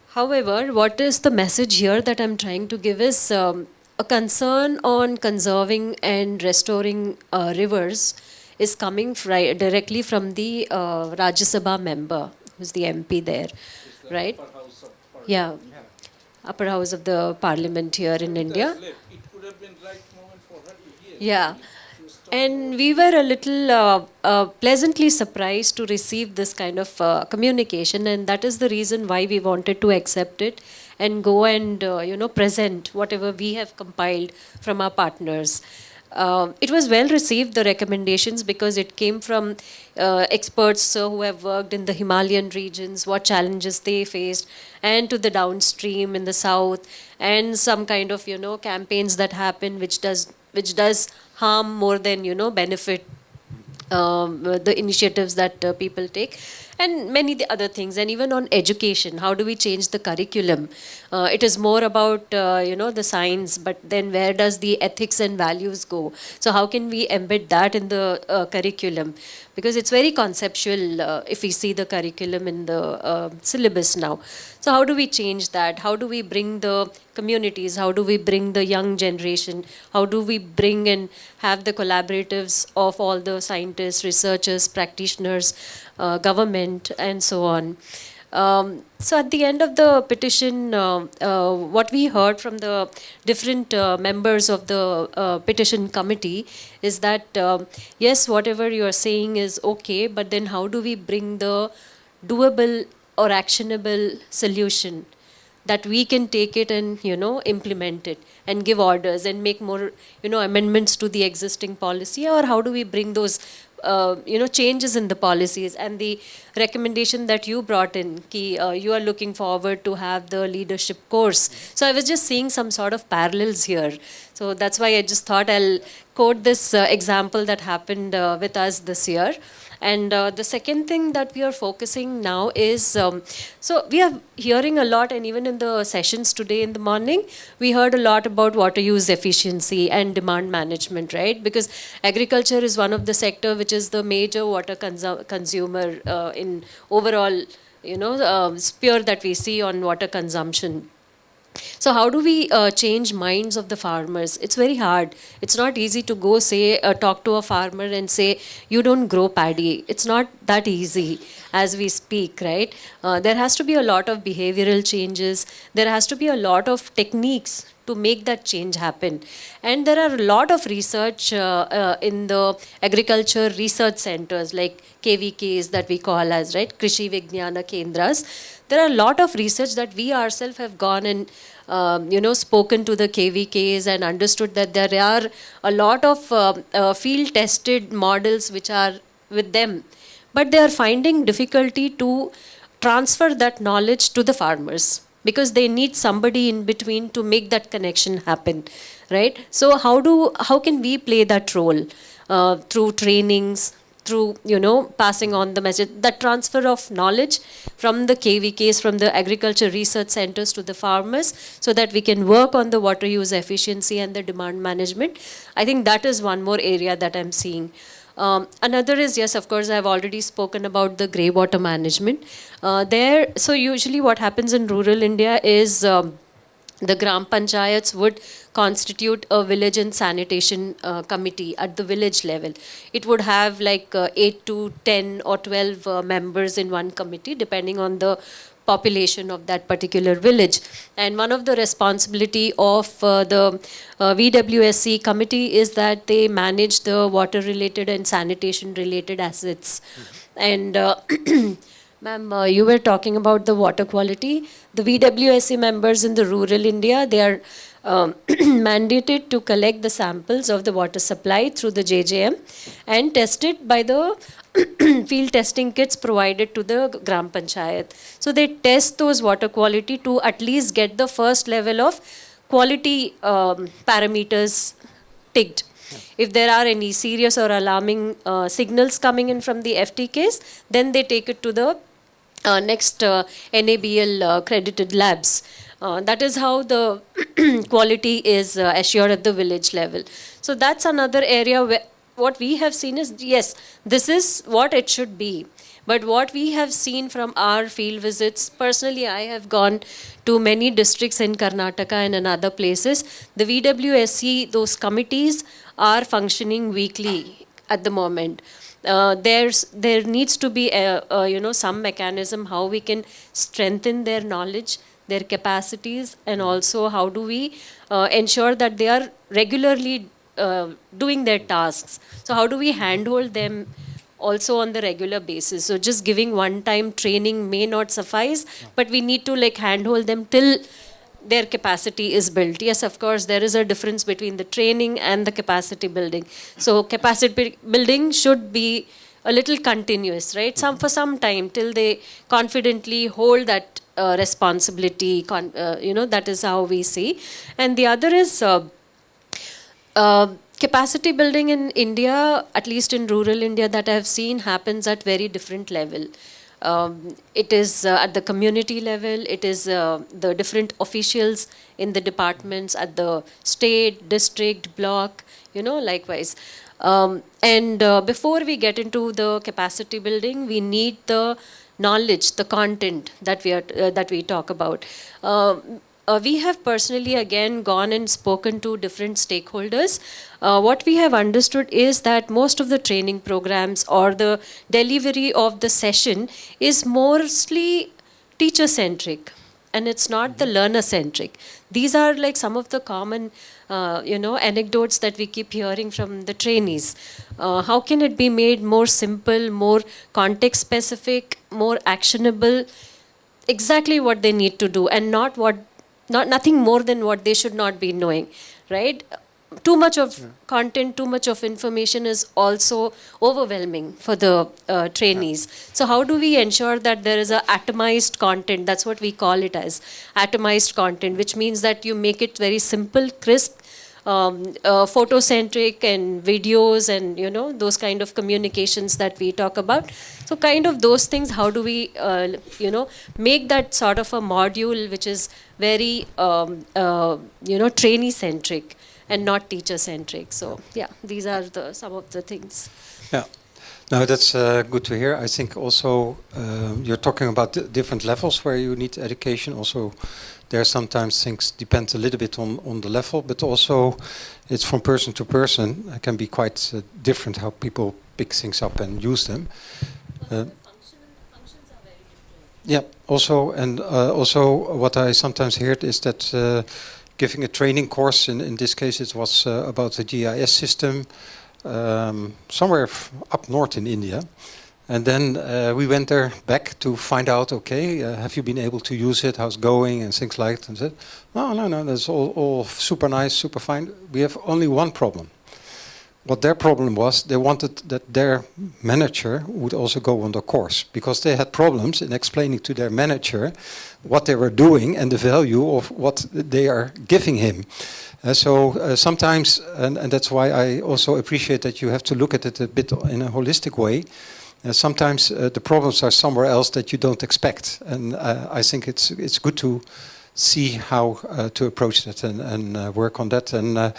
However, what is the message here that I'm trying to give is a concern on conserving and restoring rivers is coming directly from the Rajya Sabha member, who's the MP there, right? Yeah, upper house of the parliament here in India. It could have been right moment for her to hear. Yeah. And we were a little pleasantly surprised to receive this kind of communication, and that is the reason why we wanted to accept it and go and present whatever we have compiled from our partners. It was well received, the recommendations, because it came from experts who have worked in the Himalayan regions, what challenges they faced, and to the downstream in the south, and some kind of campaigns that happen which does harm more than benefit, the initiatives that people take, and many other things. And even on education, how do we change the curriculum? It is more about the science, but then where does the ethics and values go? So how can we embed that in the curriculum? Because it's very conceptual if we see the curriculum in the syllabus now. So how do we change that? How do we bring the communities? How do we bring the young generation? How do we bring and have the collaboratives of all the scientists, researchers, practitioners, government, and so on? So at the end of the petition, what we heard from the different members of the petition committee is that, yes, whatever you are saying is okay, but then how do we bring the doable or actionable solution that we can take it and implement it and give orders and make more amendments to the existing policy? Or how do we bring those changes in the policies? And the recommendation that you brought in, you are looking forward to have the leadership course. So I was just seeing some sort of parallels here. So that's why I just thought I'll quote this example that happened with us this year. And the second thing that we are focusing now is, so we are hearing a lot, and even in the sessions today in the morning, we heard a lot about water use efficiency and demand management, right? Because agriculture is one of the sector which is the major water consumer in overall, sphere that we see on water consumption. So how do we change minds of the farmers? It's very hard. It's not easy to go talk to a farmer and say, you don't grow paddy. It's not that easy as we speak, right? There has to be a lot of behavioral changes. There has to be a lot of techniques to make that change happen. And there are a lot of research in the agriculture research centers like KVKs that we call as, right, Krishi Vijnana Kendras. There are a lot of research that we ourselves have gone and spoken to the KVKs and understood that there are a lot of field tested models which are with them, but they are finding difficulty to transfer that knowledge to the farmers, because they need somebody in between to make that connection happen, right? So how can we play that role through trainings, through passing on the message, that transfer of knowledge from the KVKs, from the agriculture research centers to the farmers, so that we can work on the water use efficiency and the demand management. I think that is one more area that I'm seeing. Another is, yes, of course, I've already spoken about the grey water management. So usually what happens in rural India is the Gram Panchayats would constitute a village and sanitation committee at the village level. It would have like 8 to 10 or 12 members in one committee, depending on the population of that particular village. And one of the responsibility of the VWSC committee is that they manage the water related and sanitation related assets. And ma'am, you were talking about the water quality. The VWSC members in the rural India, they are mandated to collect the samples of the water supply through the JJM and test it by the field testing kits provided to the Gram Panchayat. So they test those water quality to at least get the first level of quality parameters ticked. If there are any serious or alarming signals coming in from the FTKs, then they take it to the next NABL credited labs. That is how the quality is assured at the village level. So that's another area where what we have seen is, yes, this is what it should be. But what we have seen from our field visits, personally I have gone to many districts in Karnataka and in other places. The VWSC, those committees are functioning weekly at the moment. There needs to be some mechanism how we can strengthen their knowledge, their capacities, and also how do we ensure that they are regularly doing their tasks. So how do we handhold them also on the regular basis? So just giving one-time training may not suffice, but we need to like handhold them till their capacity is built. Yes, of course, there is a difference between the training and the capacity building. So capacity building should be a little continuous, right? For some time till they confidently hold that responsibility. That is how we see. And the other is capacity building in India, at least in rural India, that I have seen happens at very different level. It is at the community level, it is the different officials in the departments at the state, district, block, likewise. And before we get into the capacity building, we need the knowledge, the content that we talk about. We have personally again gone and spoken to different stakeholders. What we have understood is that most of the training programs or the delivery of the session is mostly teacher-centric, and it's not the learner-centric. These are like some of the common anecdotes that we keep hearing from the trainees. How can it be made more simple, more context-specific, more actionable, exactly what they need to do, and nothing more than what they should not be knowing, right? Too much of content, too much of information is also overwhelming for the trainees. So how do we ensure that there is a atomized content? That's what we call it as, atomized content, which means that you make it very simple, crisp, photocentric and videos and those kind of communications that we talk about. So kind of those things, how do we make that sort of a module which is very trainee centric and not teacher centric. So yeah, these are some of the things. Yeah. No, that's good to hear. I think also you're talking about different levels where you need education. Also, there sometimes things depend a little bit on the level, but also it's from person to person. It can be quite different how people pick things up and use them. The functions are very different. Yeah. Also, and also what I sometimes heard is that giving a training course, in this case it was about the GIS system, somewhere up north in India. And then we went there back to find out, okay, have you been able to use it, how's it going, and things like that. And said, no, that's all super nice, super fine. We have only one problem. What their problem was, they wanted that their manager would also go on the course, because they had problems in explaining to their manager what they were doing and the value of what they are giving him. So sometimes, and that's why I also appreciate that you have to look at it a bit in a holistic way. Sometimes the problems are somewhere else that you don't expect, and I think it's good to see how to approach that and work on that. And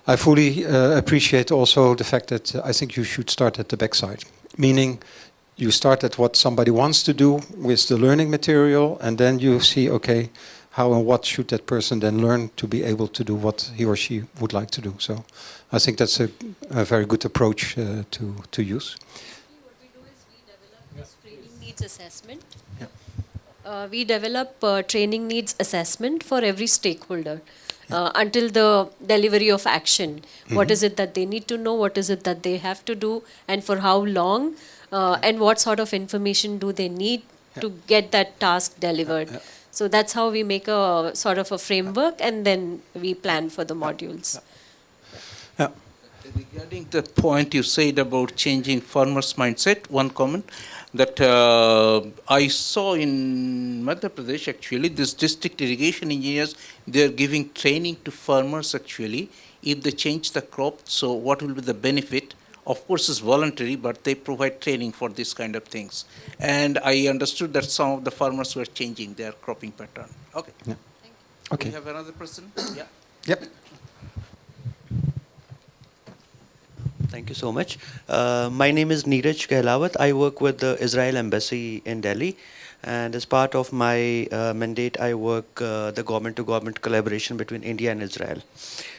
I fully appreciate also the fact that I think you should start at the backside, meaning you start at what somebody wants to do with the learning material, and then you see, okay, how and what should that person then learn to be able to do what he or she would like to do. So I think that's a very good approach to use. What we do is we develop this training needs assessment. We develop training needs assessment for every stakeholder. Until the delivery of action. What is it that they need to know? What is it that they have to do? And for how long? And what sort of information do they need to get that task delivered? So that's how we make a sort of a framework, and then we plan for the modules. Yeah. Regarding the point you said about changing farmers' mindset, one comment that I saw in Madhya Pradesh actually, this district irrigation engineers, they are giving training to farmers actually, if they change the crop, so what will be the benefit? Of course, it's voluntary, but they provide training for this kind of things. And I understood that some of the farmers were changing their cropping pattern. Okay. Yeah. Okay. We have another person? Yeah. Yep. Thank you so much. My name is Neeraj Gehlawat. I work with the Israel Embassy in Delhi. And as part of my mandate, I work the government-to-government collaboration between India and Israel.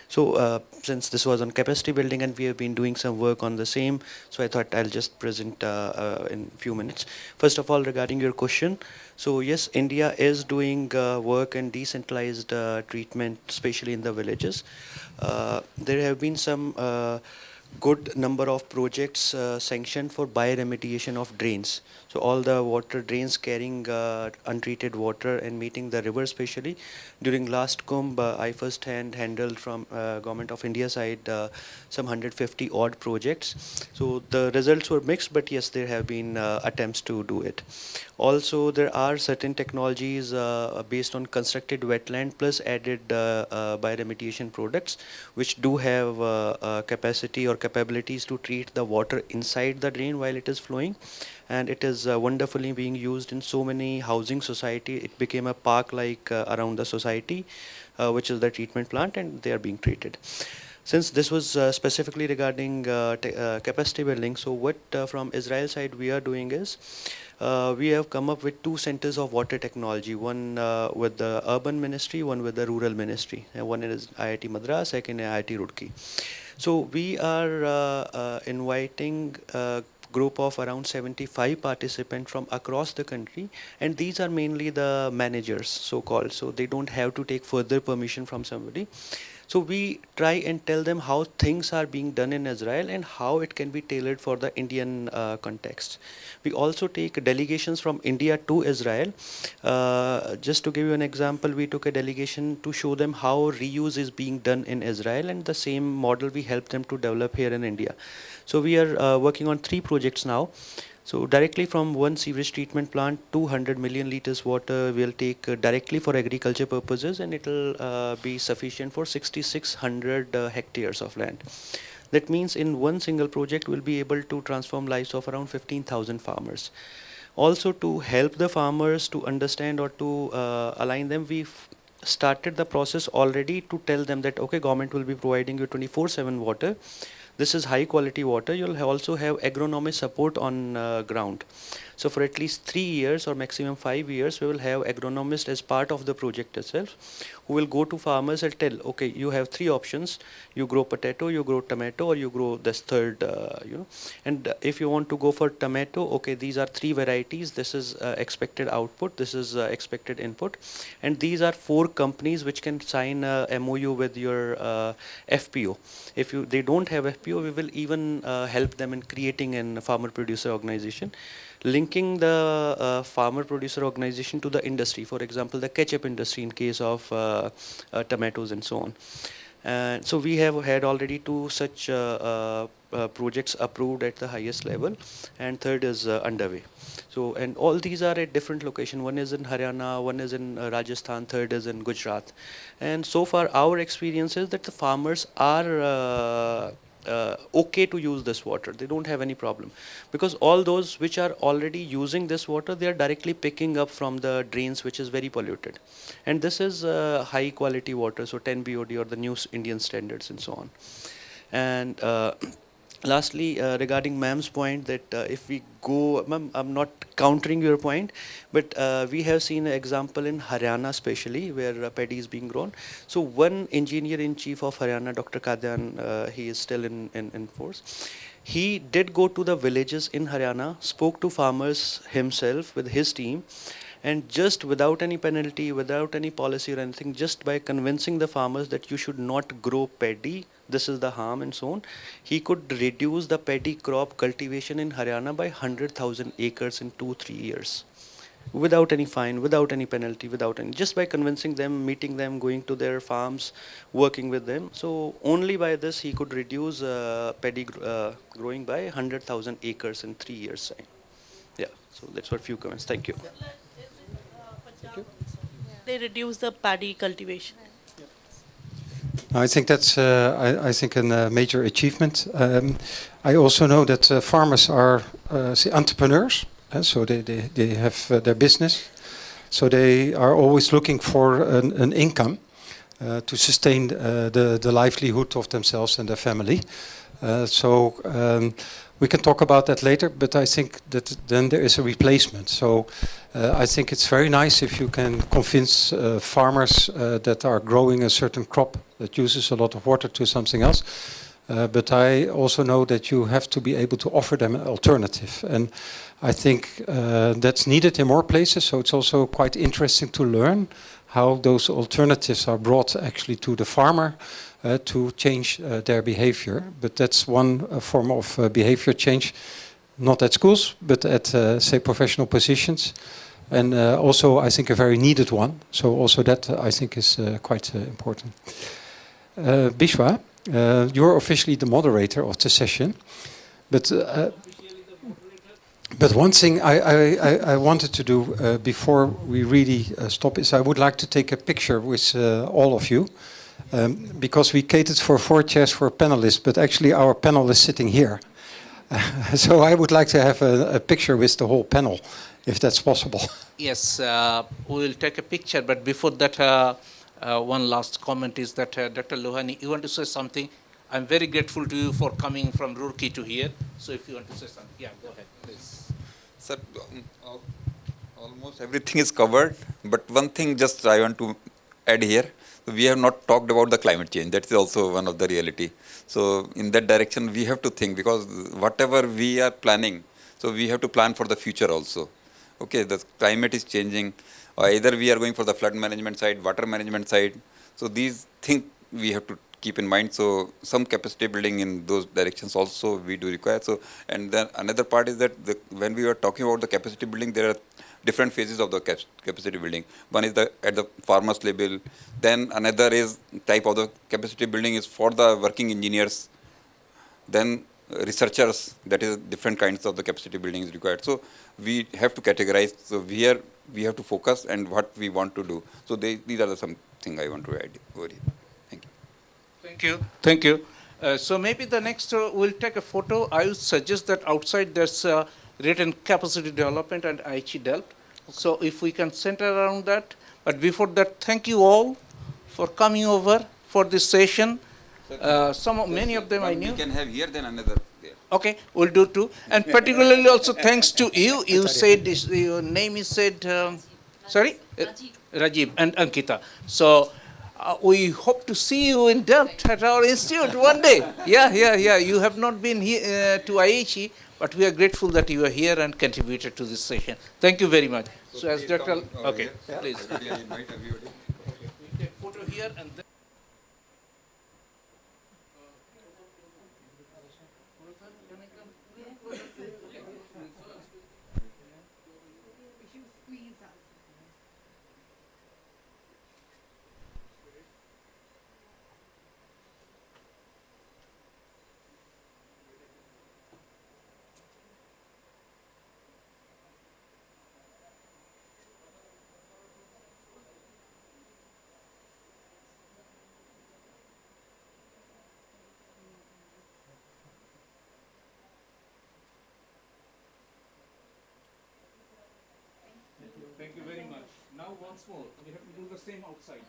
So since this was on capacity building and we have been doing some work on the same, so I thought I'll just present in a few minutes. First of all, regarding your question, so yes, India is doing work in decentralized treatment, especially in the villages. There have been some good number of projects sanctioned for bioremediation of drains. So all the water drains carrying untreated water and meeting the river especially. During last Kumbh, I first hand handled from Government of India side some 150 odd projects. So the results were mixed, but yes, there have been attempts to do it. Also, there are certain technologies based on constructed wetland plus added bioremediation products, which do have capacity or capabilities to treat the water inside the drain while it is flowing. And it is wonderfully being used in so many housing society. It became a park like around the society, which is the treatment plant, and they are being treated. Since this was specifically regarding capacity building, so what from Israel side we are doing is, we have come up with 2 centers of water technology, one with the urban ministry, one with the rural ministry. And one is IHE Madras, second IHE Roorkee. So we are inviting group of around 75 participants from across the country, and these are mainly the managers, so-called, so they don't have to take further permission from somebody. So we try and tell them how things are being done in Israel and how it can be tailored for the Indian context. We also take delegations from India to Israel. Just to give you an example, we took a delegation to show them how reuse is being done in Israel, and the same model we help them to develop here in India. So we are working on 3 projects now. So directly from one sewage treatment plant, 200 million liters water will take directly for agriculture purposes, and it will be sufficient for 6,600 hectares of land. That means in one single project we'll be able to transform lives of around 15,000 farmers. Also, to help the farmers to understand or to align them, we've started the process already to tell them that okay, government will be providing you 24/7 water. This is high quality water. You'll also have agronomic support on ground. So for at least 3 years or maximum 5 years, we will have agronomists as part of the project itself, who will go to farmers and tell, okay, you have 3 options. You grow potato, you grow tomato, or you grow this third, And if you want to go for tomato, okay, these are 3 varieties. This is expected output. This is expected input. And these are 4 companies which can sign a MOU with your FPO. If they don't have FPO, we will even help them in creating a farmer producer organization, linking the farmer producer organization to the industry, for example the ketchup industry in case of tomatoes and so on. And so we have had already 2 such projects approved at the highest level, and third is underway. So, and all these are at different locations. One is in Haryana, one is in Rajasthan, third is in Gujarat. And so far our experience is that the farmers are okay to use this water. They don't have any problem, because all those which are already using this water, they are directly picking up from the drains, which is very polluted. And this is high quality water, so 10 BOD or the new Indian standards and so on. And lastly, regarding ma'am's point that if we go, ma'am, I'm not countering your point, but we have seen an example in Haryana especially, where paddy is being grown. So one engineer-in-chief of Haryana, Dr. Kadyan, he is still in force. He did go to the villages in Haryana, spoke to farmers himself with his team, and just without any penalty, without any policy or anything, just by convincing the farmers that you should not grow paddy, this is the harm and so on, he could reduce the paddy crop cultivation in Haryana by 100,000 acres in 2-3 years. without any fine, without any penalty, without any, just by convincing them, meeting them, going to their farms, working with them. So only by this he could reduce paddy growing by 100,000 acres in 3 years' time. Yeah, so that's what few comments. Thank you. They reduce the paddy cultivation. I think that's I think a major achievement. I also know that farmers are say entrepreneurs, so they have their business, so they are always looking for an income to sustain the livelihood of themselves and their family. So we can talk about that later, but I think that then there is a replacement. So I think it's very nice if you can convince farmers that are growing a certain crop that uses a lot of water to something else. But I also know that you have to be able to offer them an alternative. And I think that's needed in more places. So it's also quite interesting to learn how those alternatives are brought actually to the farmer to change their behavior. But that's one form of behavior change, not at schools, but at, say, professional positions. And also, I think, a very needed one. So also that, I think, is quite important. Bishwa, you're officially the moderator of the session. But one thing I wanted to do before we really stop is I would like to take a picture with all of you. Because we catered for 4 chairs for panelists, but actually our panel is sitting here. So I would like to have a picture with the whole panel, if that's possible. Yes, we will take a picture, but before that, one last comment is that Dr. Lohani, you want to say something? I'm very grateful to you for coming from Roorkee to here. So if you want to say something, yeah, go ahead, please. Sir, almost everything is covered, but one thing just I want to add here. We have not talked about the climate change. That is also one of the reality. So in that direction, we have to think, because whatever we are planning, so we have to plan for the future also. Okay, the climate is changing. Either we are going for the flood management side, water management side. So these things we have to keep in mind. So some capacity building in those directions also we do require. So, and then another part is that when we are talking about the capacity building, there are different phases of the capacity building. One is at the farmers level. Then another is type of the capacity building is for the working engineers. Then researchers, that is different kinds of the capacity building is required. So we have to categorize. So here we have to focus and what we want to do. So these are some things I want to add over here. Thank you. Thank you. Thank you. So maybe the next we'll take a photo. I would suggest that outside there's written capacity development and IHE Delft. So if we can center around that. But before that, thank you all for coming over for this session. Many of them I knew. We can have here, then another there. Okay, we'll do too. And particularly also thanks to you. You said this, your name is said, sorry? Rajiv and Ankita. So we hope to see you in Delft at our institute one day. Yeah. You have not been here to IHE, but we are grateful that you are here and contributed to this session. Thank you very much. So as Dr. Okay, please. Invite everybody. We take photo here and then. Thank you very much. Now once more, we have to do the same outside.